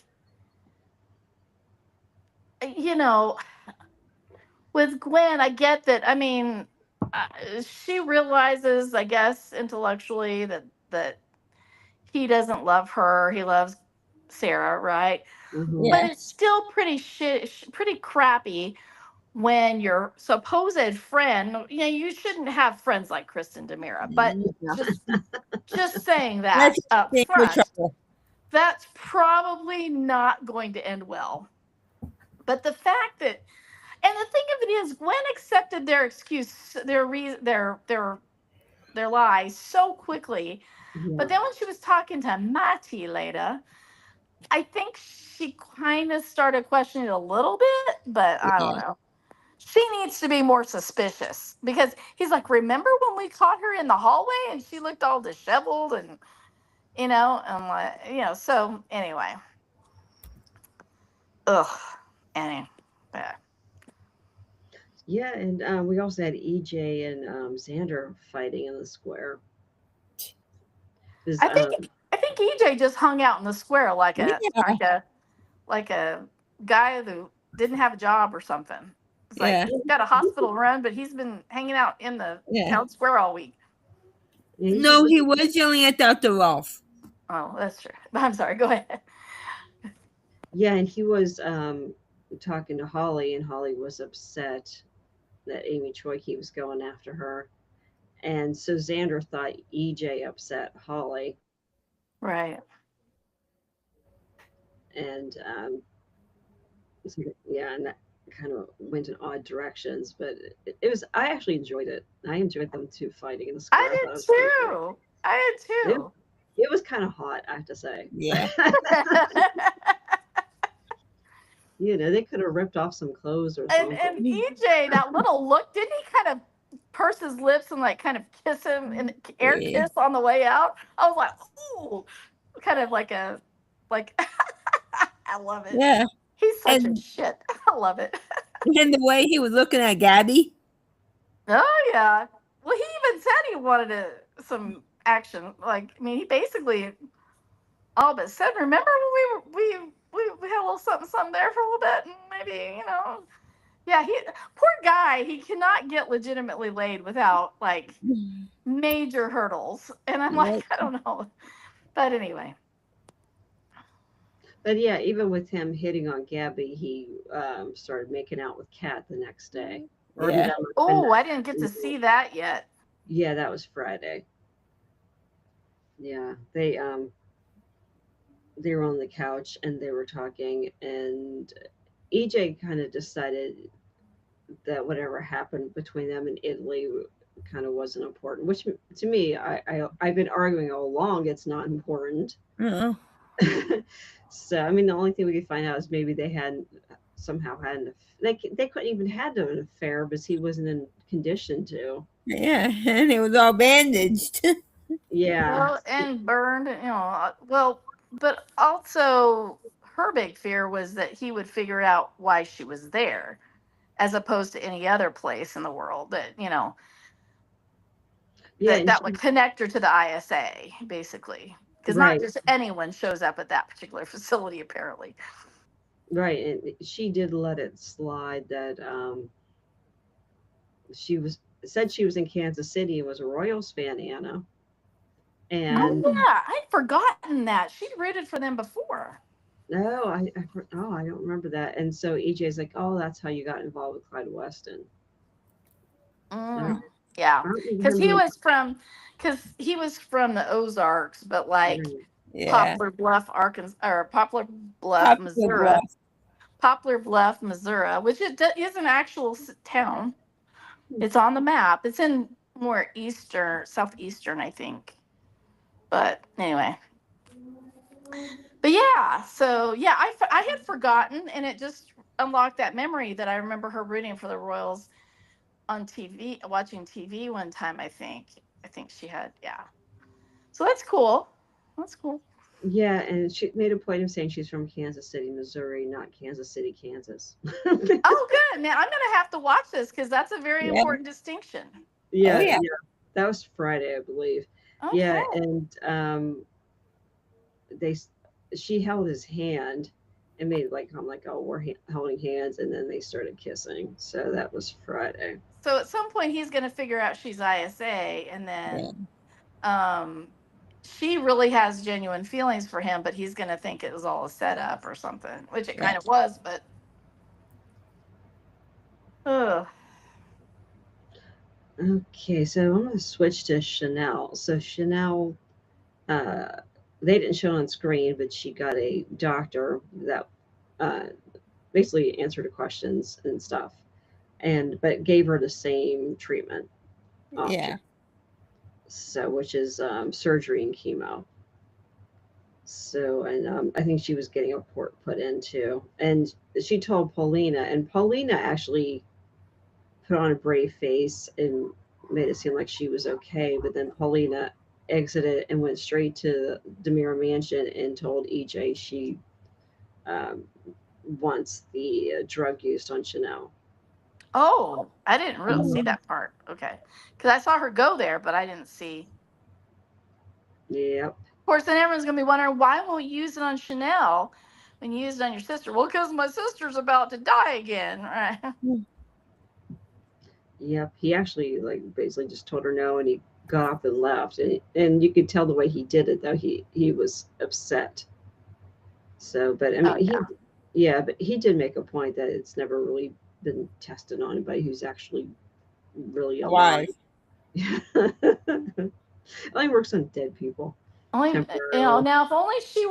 you know, with Gwen, I get that. I mean, she realizes, I guess, intellectually that he doesn't love her. He loves Sarah, right? mhm. But Yeah. it's still pretty crappy when your supposed friend. You know, you shouldn't have friends like Kristen Demira. But Yeah. just saying that That's up thing with front, trouble. that's probably not going to end well. But the fact that, and the thing of it is, Gwen accepted their excuse, their lies so quickly. Yeah. But then when she was talking to Matty later, I think she kind of started questioning it a little bit, but I don't Yeah. know. She needs to be more suspicious because he's like, remember when we caught her in the hallway and she looked all disheveled and and like so anyway, ugh, anyway, yeah. Yeah, and we also had EJ and Xander fighting in the square. Because I think I think EJ just hung out in the square like a Yeah. like a like a guy who didn't have a job or something. It's like Yeah. he's got a hospital run, but he's been hanging out in the Yeah. town square all week. he's No, just he was yelling at Dr. Rolf. Oh, that's true. I'm sorry. Go ahead. yeah, and he was talking to Holly, and Holly was upset that Amy Choi was going after her. And so Xander thought EJ upset Holly, Right. and yeah, and that kind of went in odd directions. But it was, I actually enjoyed it. I enjoyed them two fighting in the I square. I thought it did was pretty cool. too. I did It, too. it was kind of hot, I have to say. Yeah. They could have ripped off some clothes or and something. EJ, that little look, didn't he kind of purse his lips and like kind of kiss him and air Yeah. kiss on the way out? I was like, ooh, kind of like a like. I love it. Yeah. He's such a And shit. I love it. and the way he was looking at Gabby. Oh yeah. Well, he even said he wanted some action. Like, I mean, he basically all but said, "Remember when we had a little something something there for a little bit, and maybe yeah, he poor guy. He cannot get legitimately laid without like major hurdles." And I'm like, Yep. I don't know, but anyway, But yeah, even with him hitting on Gabby, he started making out with Kat the next day. Or Yeah. Oh, I didn't get to see that yet. Yeah, that was Friday. Yeah, they were on the couch and they were talking, and EJ kind of decided that whatever happened between them in Italy kind of wasn't important. Which to me, I've been arguing all along it's not important. Oh. So I mean, the only thing we could find out is maybe they hadn't somehow had they couldn't even had an affair because he wasn't in condition to. Yeah, and it was all bandaged. Yeah, Well, and burned, well, but also her big fear was that he would figure out why she was there, as opposed to any other place in the world that, yeah, and that would connect her to the ISA, basically. Because not right, just anyone shows up at that particular facility, apparently. right, and she did let it slide that she was said she was in Kansas City and was a Royals fan, Anna. Oh, And yeah, I'd forgotten that. She'd rooted for them before. no, I don't remember that. And so EJ's like, oh, that's how you got involved with Clyde Weston. Mm, yeah, I don't because remember. he was from the Ozarks, but like Yeah. Poplar Bluff, Arkansas, or Poplar Bluff, Poplar Missouri. Bluff. Poplar Bluff, Missouri, which is an actual town. It's on the map. It's in more southeastern, I think. But anyway. But yeah, so yeah, I had forgotten, and it just unlocked that memory that I remember her rooting for the Royals on TV, watching TV one time. I think she had, yeah. So that's cool. That's cool. Yeah, and she made a point of saying she's from Kansas City, Missouri, not Kansas City, Kansas. Oh, good, man. I'm gonna have to watch this because that's a very important distinction. Yeah, Oh, yeah. that was Friday, I believe. Okay. Yeah, and she held his hand and made I'm like, oh, we're holding hands, and then they started kissing. So that was Friday. So at some point he's gonna figure out she's ISA, and then she really has genuine feelings for him, but he's gonna think it was all a setup or something, which it kind of was, but. Ugh. Okay, so I'm going to switch to Chanel. So Chanel, they didn't show on screen, but she got a doctor that basically answered her questions and stuff, but gave her the same treatment option. Yeah. So, which is surgery and chemo. So, and I think she was getting a port put in too. And she told Paulina, and Paulina actually put on a brave face and made it seem like she was okay. But then Paulina exited and went straight to the DeMira mansion and told EJ she wants the drug used on Chanel. Oh, I didn't really see that part. Okay. Because I saw her go there, but I didn't see. Yep. Of course, then everyone's going to be wondering, why won't you use it on Chanel when you use it on your sister? Well, because my sister's about to die again. Right? Yep. He actually basically just told her no, and he got up and left. And you could tell the way he did it, though. He was upset. So, but I mean, but he did make a point that it's never really been tested on anybody who's actually really alive. It only works on dead people. Now if only she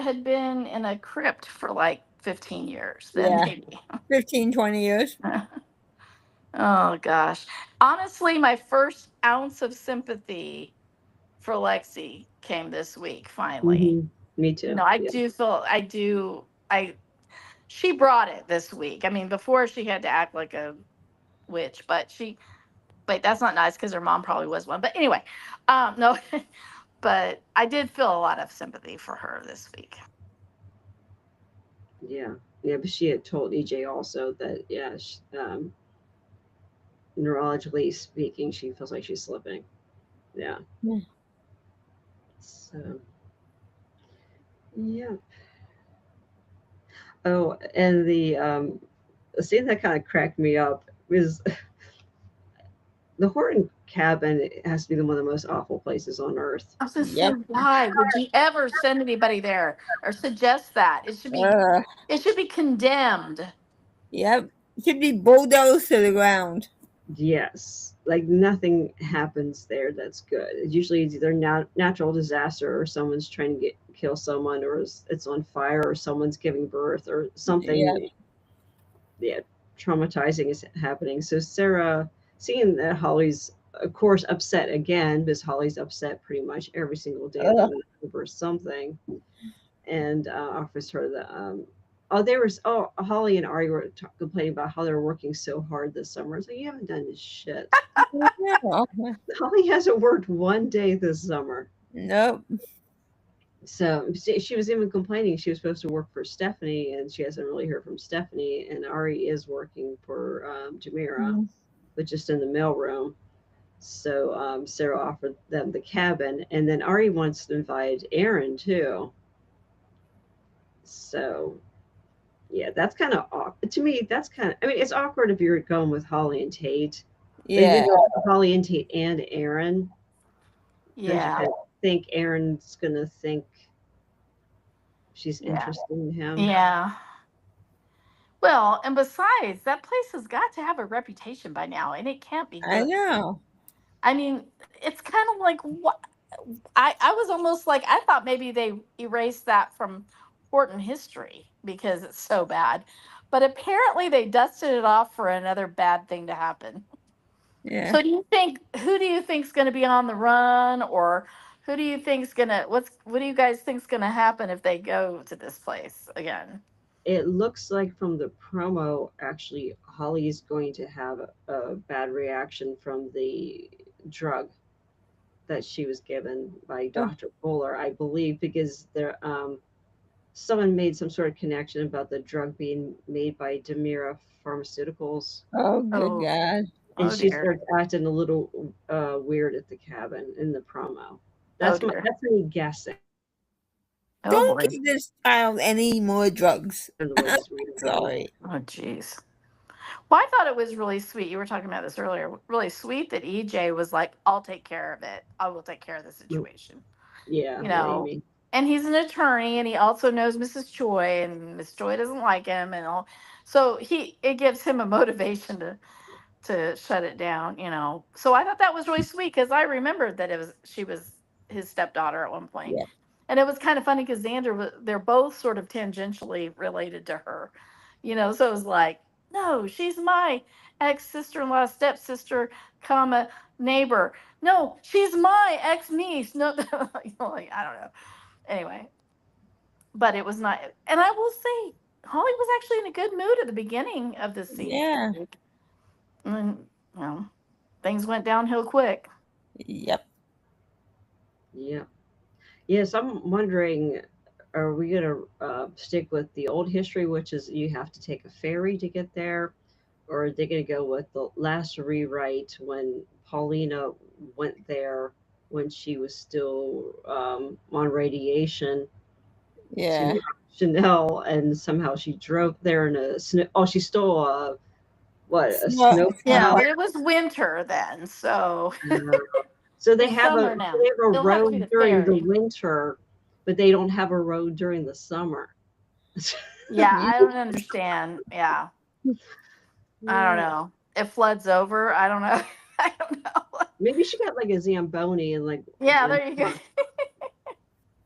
had been in a crypt for like 15 years, then maybe 15, 20 years. Oh gosh. Honestly, my first ounce of sympathy for Lexi came this week, finally. Mm-hmm. Me too. She brought it this week. I mean, before she had to act like a witch, but that's not nice because her mom probably was one. But anyway, no, but I did feel a lot of sympathy for her this week. Yeah. But she had told EJ also that, neurologically speaking, she feels like she's slipping. Yeah. So, yeah. Oh, and the scene that kind of cracked me up was the Horton cabin has to be one of the most awful places on earth. I was just saying, why would you ever send anybody there or suggest that? It should be condemned. Yep. It should be bulldozed to the ground. Yes, like nothing happens there that's good. Usually it's either natural disaster or someone's trying to kill someone, or it's on fire, or someone's giving birth, or Yeah. something, yeah, traumatizing is happening. So Sarah, seeing that Holly's, of course, upset again, because Holly's upset pretty much every single day of the Ugh. week over something, and offers her the Holly and Ari were complaining about how they're working so hard this summer. It's like, you haven't done shit. No. Holly hasn't worked one day this summer. Nope. So she was even complaining she was supposed to work for Stephanie, and she hasn't really heard from Stephanie. And Ari is working for Jamira, but just in the mailroom. So Sarah offered them the cabin, and then Ari wants to invite Aaron too. So yeah, that's kind of awkward to me. That's kind of, I mean, it's awkward if you're going with Holly and Tate. But if Yeah. you go Holly and Tate and Aaron, Yeah. I think Aaron's gonna think she's Yeah. interested in him. Yeah. Well, and besides, that place has got to have a reputation by now, and it can't be I good. know. I mean, it's kind of like what I was almost like I thought maybe they erased that from Horton history because it's so bad. But apparently they dusted it off for another bad thing to happen. Yeah. So who do you think's going to be on the run, or who do you think's going to what do you guys think's going to happen if they go to this place again? It looks like from the promo, actually, Holly's going to have a bad reaction from the drug that she was given by Oh. Dr. Bowler, I believe, because someone made some sort of connection about the drug being made by Demira Pharmaceuticals. Oh, good Oh, God. And oh she dear. starts acting a little weird at the cabin in the promo. Oh That's dear. that's me guessing. Oh Don't boy. give this child any more drugs. The way this reads out. Sorry. Oh jeez. Well, I thought it was really sweet. You were talking about this earlier. Really sweet that EJ was like, "I'll take care of it. I will take care of the situation." Yeah, You know, Amy. and he's an attorney, and he also knows Mrs. Choi, and Miss Choi doesn't like him, and all. So it gives him a motivation to shut it down. You know. So I thought that was really sweet because I remembered that she was his stepdaughter at one point. Yeah. And it was kind of funny because Xander, they're both sort of tangentially related to her, you know. So it was like, no, she's my ex sister-in-law, stepsister, comma neighbor. No, she's my ex niece. No, like I don't know. Anyway, but it was not. And I will say, Holly was actually in a good mood at the beginning of this season. Yeah. And well, things went downhill quick. Yep. Yeah. Yes, I'm wondering, are we going to stick with the old history, which is you have to take a ferry to get there? Or are they going to go with the last rewrite when Paulina went there when she was still on radiation Yeah. to Chanel, and somehow she drove there in a snow? Oh, she stole a snow Yeah, plow. but it was winter then, so So they it's have summer now. they have a They'll have to do road the during the ferry. winter, but they don't have a road during the summer. Yeah, I don't understand. Yeah, I don't know. It floods over. I don't know. I don't know. Maybe she got like a Zamboni and like Yeah, there you go.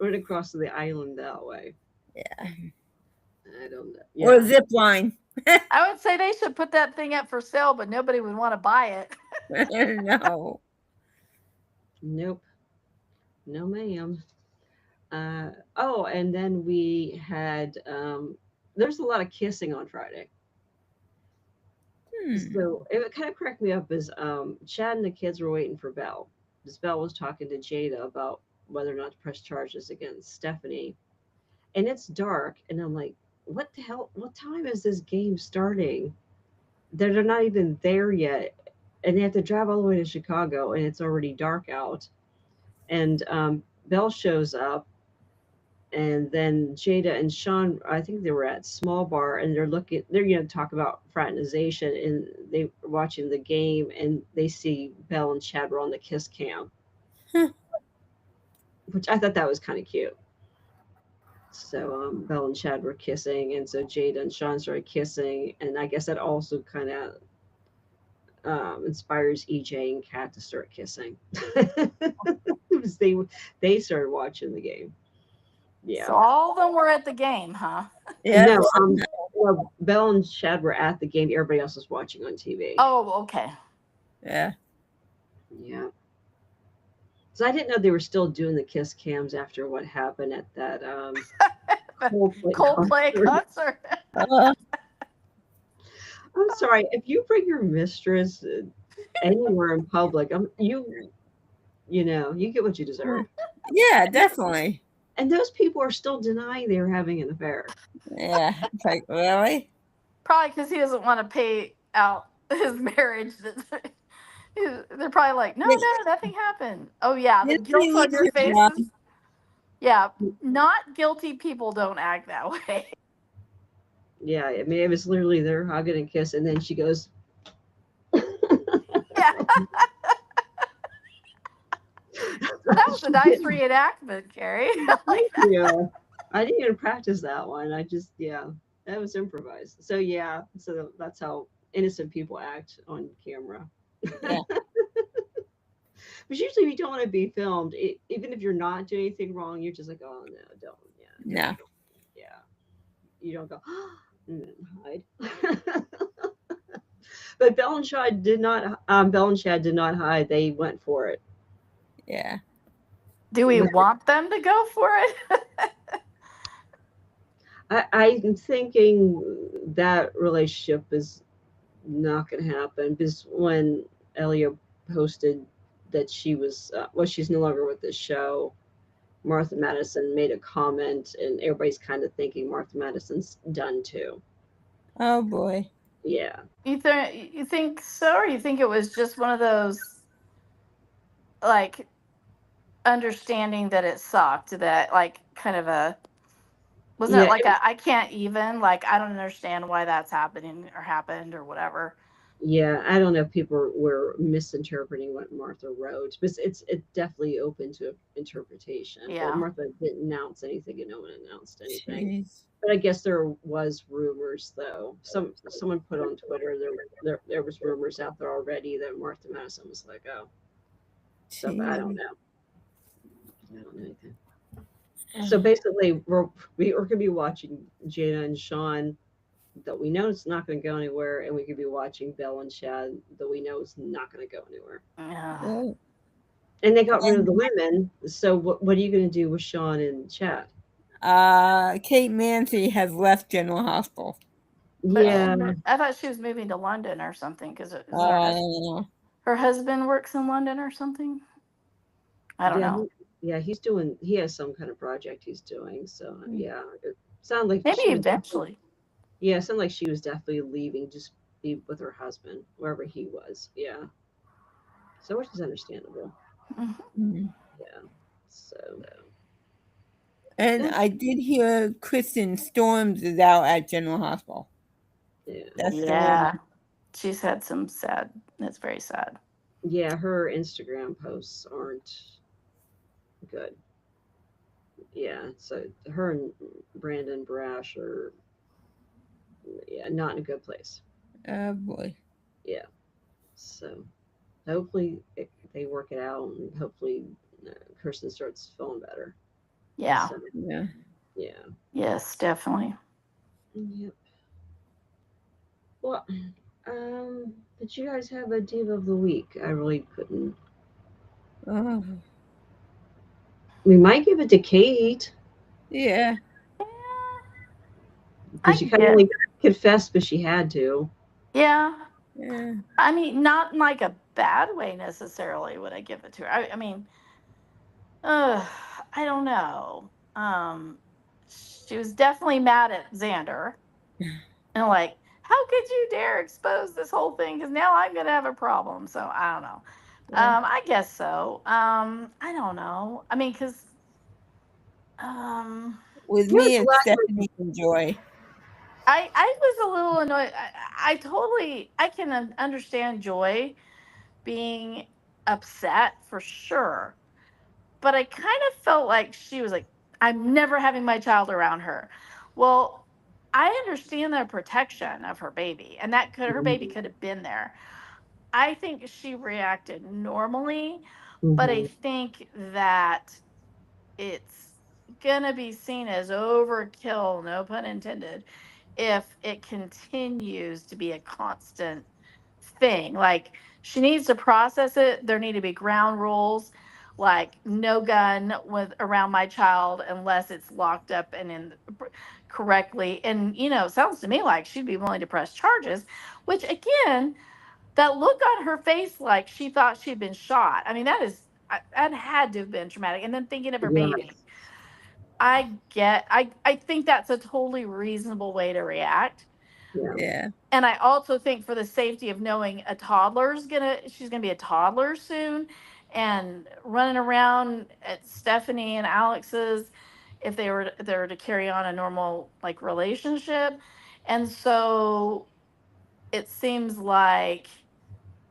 went across the island that way. Yeah. I don't know. Or Yeah. zip line. I would say they should put that thing up for sale, but nobody would want to buy it. No. Nope. No, ma'am. Oh, and then we had there's a lot of kissing on Friday. So it kind of cracked me up as Chad and the kids were waiting for Belle. Because Belle was talking to Jada about whether or not to press charges against Stephanie. And it's dark, and I'm like, what the hell? What time is this game starting? They're not even there yet. And they have to drive all the way to Chicago, and it's already dark out. And Belle shows up, and then Jada and Sean, I think they were at Small Bar, and they're talk about fraternization, and they were watching the game, and they see Belle and Chad were on the kiss cam, which I thought that was kind of cute. So Belle and Chad were kissing, and so Jada and Sean started kissing, and I guess that also kind of inspires EJ and Kat to start kissing. Because they started watching the game. Yeah. So all of them were at the game, huh? Yeah. No, well, Belle and Chad were at the game. Everybody else was watching on TV. Oh, okay. Yeah. Yeah. So I didn't know they were still doing the kiss cams after what happened at that Coldplay concert. I'm sorry, if you bring your mistress anywhere in public, you get what you deserve. Yeah, definitely. And those people are still denying they were having an affair. Yeah. It's like, really? Probably because he doesn't want to pay out his marriage. They're probably like, no, nothing happened. Oh yeah, the Didn't he guilt on lose your his faces. job? Yeah, not guilty people don't act that way. Yeah, I mean, it was literally they're hugging and kissing, and then she goes, Yeah. That was a nice reenactment, Carrie. yeah. I didn't even practice that one. I just, that was improvised. So, so that's how innocent people act on camera. Yeah. But usually, if you don't want to be filmed, even if you're not doing anything wrong, you're just like, oh, no, don't. Yeah. No. Yeah. You don't go, and then hide. But Belle and Chad did not hide. They went for it. Yeah. Do we want them to go for it? I'm thinking that relationship is not going to happen because when Elia posted that she was, she's no longer with the show, Martha Madison made a comment, and everybody's kind of thinking Martha Madison's done too. Oh boy. Yeah. You think so, or you think it was just one of those, like, understanding that it sucked, that like kind of a, wasn't it like I can't even, like, I don't understand why that's happening or happened or whatever. Yeah, I don't know if people were misinterpreting what Martha wrote, but it's definitely open to interpretation. Yeah. But Martha didn't announce anything, and no one announced anything. Jeez. But I guess there was rumors, though. Someone put on Twitter there was rumors out there already that Martha Madison was let go. So but I don't know. I don't know anything. So basically, we're going to be watching Jada and Sean, that we know it's not going to go anywhere, and we could be watching Belle and Chad, that we know it's not going to go anywhere. Yeah. Oh. And they got rid of the women. So what are you going to do with Sean and Chad? Kate Mansi has left General Hospital. Yeah. I thought she was moving to London or something because I don't know. her husband works in London or something. I don't know. He has some kind of project he's doing. So it sounded like Maybe eventually. Yeah, it sounded like she was definitely leaving, just be with her husband, wherever he was. Yeah. So which is understandable. Mm-hmm. Yeah. So. And I did hear Kristen Storms is out at General Hospital. Yeah. She's had some sad. That's very sad. Yeah, her Instagram posts aren't good. Yeah, so her and Brandon Brash are not in a good place. Oh boy. Yeah. So hopefully they work it out, and hopefully Kirsten starts feeling better. Yeah. So, Yeah. yeah. Yes, definitely. Yep. Well, did you guys have a diva of the week? I really couldn't. Oh. We might give it to Kate. Yeah. Because she kind of only confessed, but she had to. Yeah. Yeah. I mean, not in like a bad way necessarily would I give it to her. I mean, I don't know. She was definitely mad at Xander. And like, how could you dare expose this whole thing? Because now I'm going to have a problem. So I don't know. Yeah. I guess so. I don't know. I mean, because with me, it's Stephanie and Joy. I was a little annoyed. I can understand Joy being upset for sure. But I kind of felt like she was like I'm never having my child around her. Well, I understand the protection of her baby, and that could her baby Mhm. could have been there. I think she reacted normally, but I Mhm. think that it's gonna be seen as overkill, no pun intended, if it continues to be a constant thing. Like, she needs to process it. There need to be ground rules, like no gun with around my child unless it's locked up and in correctly. And it sounds to me like she'd be willing to press charges, which again, that look on her face like she thought she'd been shot. I mean, that had to have been traumatic. And then thinking of her baby, Yes. I think that's a totally reasonable way to react. Yeah. Yeah. And I also think for the safety of knowing she's gonna be a toddler soon, and running around at Stephanie and Alex's, if they were to carry on a normal like relationship. And so it seems like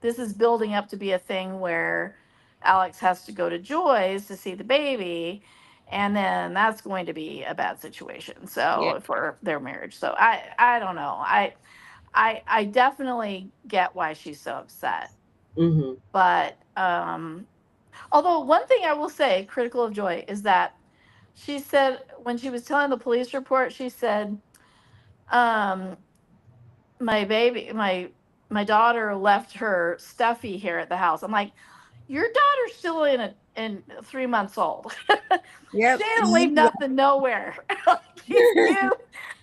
this is building up to be a thing where Alex has to go to Joy's to see the baby, and then that's going to be a bad situation. Yeah. So for their marriage, so I don't know. I definitely get why she's so upset, Mhm. but although one thing I will say, critical of Joy, is that she said when she was telling the police report, she said, um, my baby, my daughter left her stuffy here at the house. I'm like, your daughter's still in 3 months old. She Yep. didn't leave nothing nowhere. You,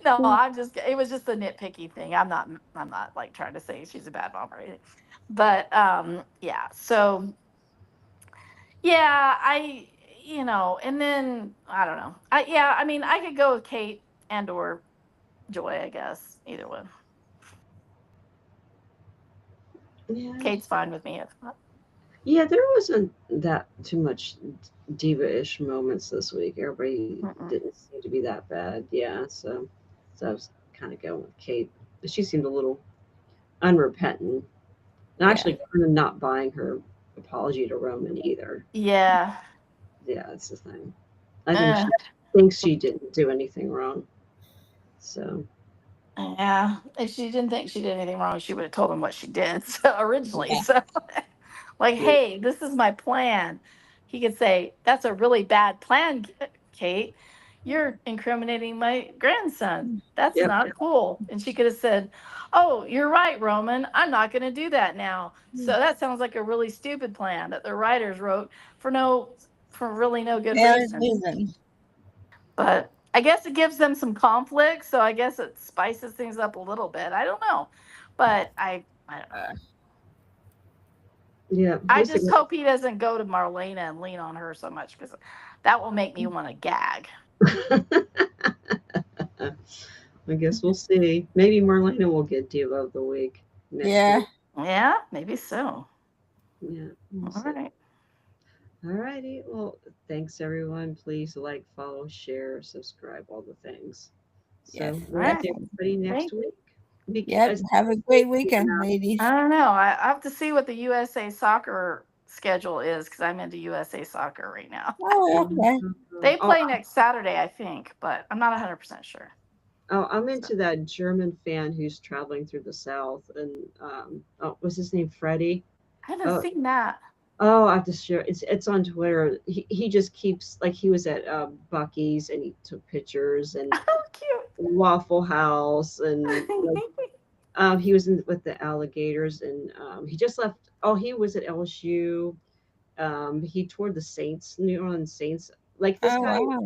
no, it was just a nitpicky thing. I'm not like trying to say she's a bad mom or anything. But yeah, so yeah, and then I don't know. I mean, I could go with Kate and or Joy, I guess. Either one. Yeah. Kate's fine with me if not. Yeah, there wasn't that too much diva-ish moments this week. Everybody Mm-mm. didn't seem to be that bad. Yeah, so I was kind of going with Kate. She seemed a little unrepentant. And Yeah. actually kind of not buying her apology to Roman either. Yeah. Yeah, that's the thing. I think Uh, she thinks she didn't do anything wrong. So yeah. If she didn't think she did anything wrong, she would have told him what she did so, originally. Yeah. So, like, yeah. hey, this is my plan. He could say, that's a really bad plan, Kate. You're incriminating my grandson. That's Yep. not cool. And she could have said, oh, you're right, Roman. I'm not going to do that now. So that sounds like a really stupid plan that the writers wrote for really no good Valid reason. reason. But I guess it gives them some conflict, so I guess it spices things up a little bit. I don't know, but I don't know. Yeah. I just Basically. hope he doesn't go to Marlena and lean on her so much because that will make me want to gag. I guess we'll see. Maybe Marlena will get Diva of the Week next Yeah. week. Yeah, maybe so. Yeah, we'll All see. right. All righty. Well, thanks everyone. Please like, follow, share, subscribe, all the things. Yes. So All we'll right. see everybody next Thank week. Yep. Have a great weekend, I ladies. don't know. I have to see what the USA soccer schedule is because I'm into USA soccer right now. Oh, okay. They Oh, play next Saturday, I think, but I'm not 100% sure. oh, I'm So, into that German fan who's traveling through the South, and oh, what's his name? Freddie. I haven't Oh, seen that. oh, I have to share. It's on Twitter. He just keeps like he was at Bucky's and he took pictures and Oh, cute. Waffle House and like he was in with the alligators and he just left. Oh, he was at LSU. He toured the Saints, New Orleans Saints. Like this Oh, guy, wow.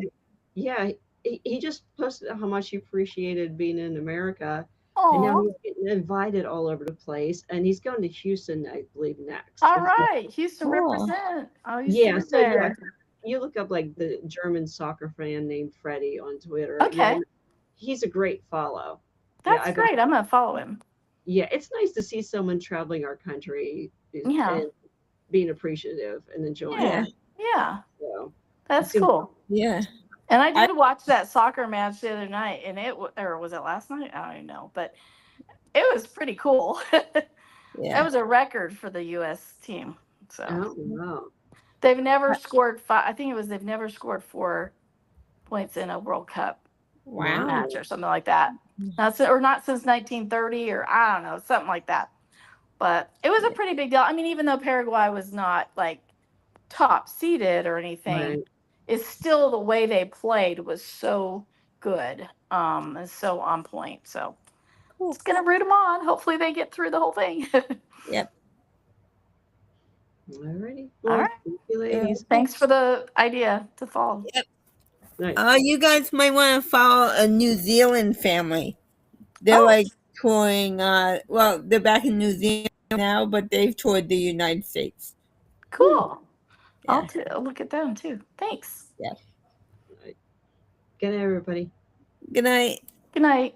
yeah, he just posted how much he appreciated being in America, and now Oh, he's getting invited all over the place, and he's going to Houston, I believe, next. all right. Houston Cool. represent. I used to Yeah, live so yeah, there. you look up like the German soccer fan named Freddie on Twitter. Yeah, Okay, he's a great follow. Yeah, that's I've been. great. I'm gonna follow him. Yeah, it's nice to see someone traveling our country Yeah, and being appreciative and enjoying Yeah. yeah, it. yeah. So it That's seems. cool. Yeah. And I I did watch that soccer match the other night, and or was it last night? I don't even know, but it was pretty cool. That yeah. was a record for the U.S. team. So Oh wow. they've never scored five. I think it was they've never scored points in a World Cup Wow. match or something like that. Not since 1930 or I don't know, something like that. But it was a pretty big deal. I mean, even though Paraguay was not like top seeded or anything, Right. it's still the way they played was so good, and so on point. So Cool. just gonna root them on. Hopefully they get through the whole thing. Yep. Alrighty. All Well, right. thank you, ladies. Thanks for the idea to follow. Nice. You guys might want to follow a New Zealand family. They're Oh. like touring. Well, they're back in New Zealand now, but they've toured the United States. Cool. Yeah. I'll look at them too. Thanks. Yeah. Good night, everybody. Good night. Good night.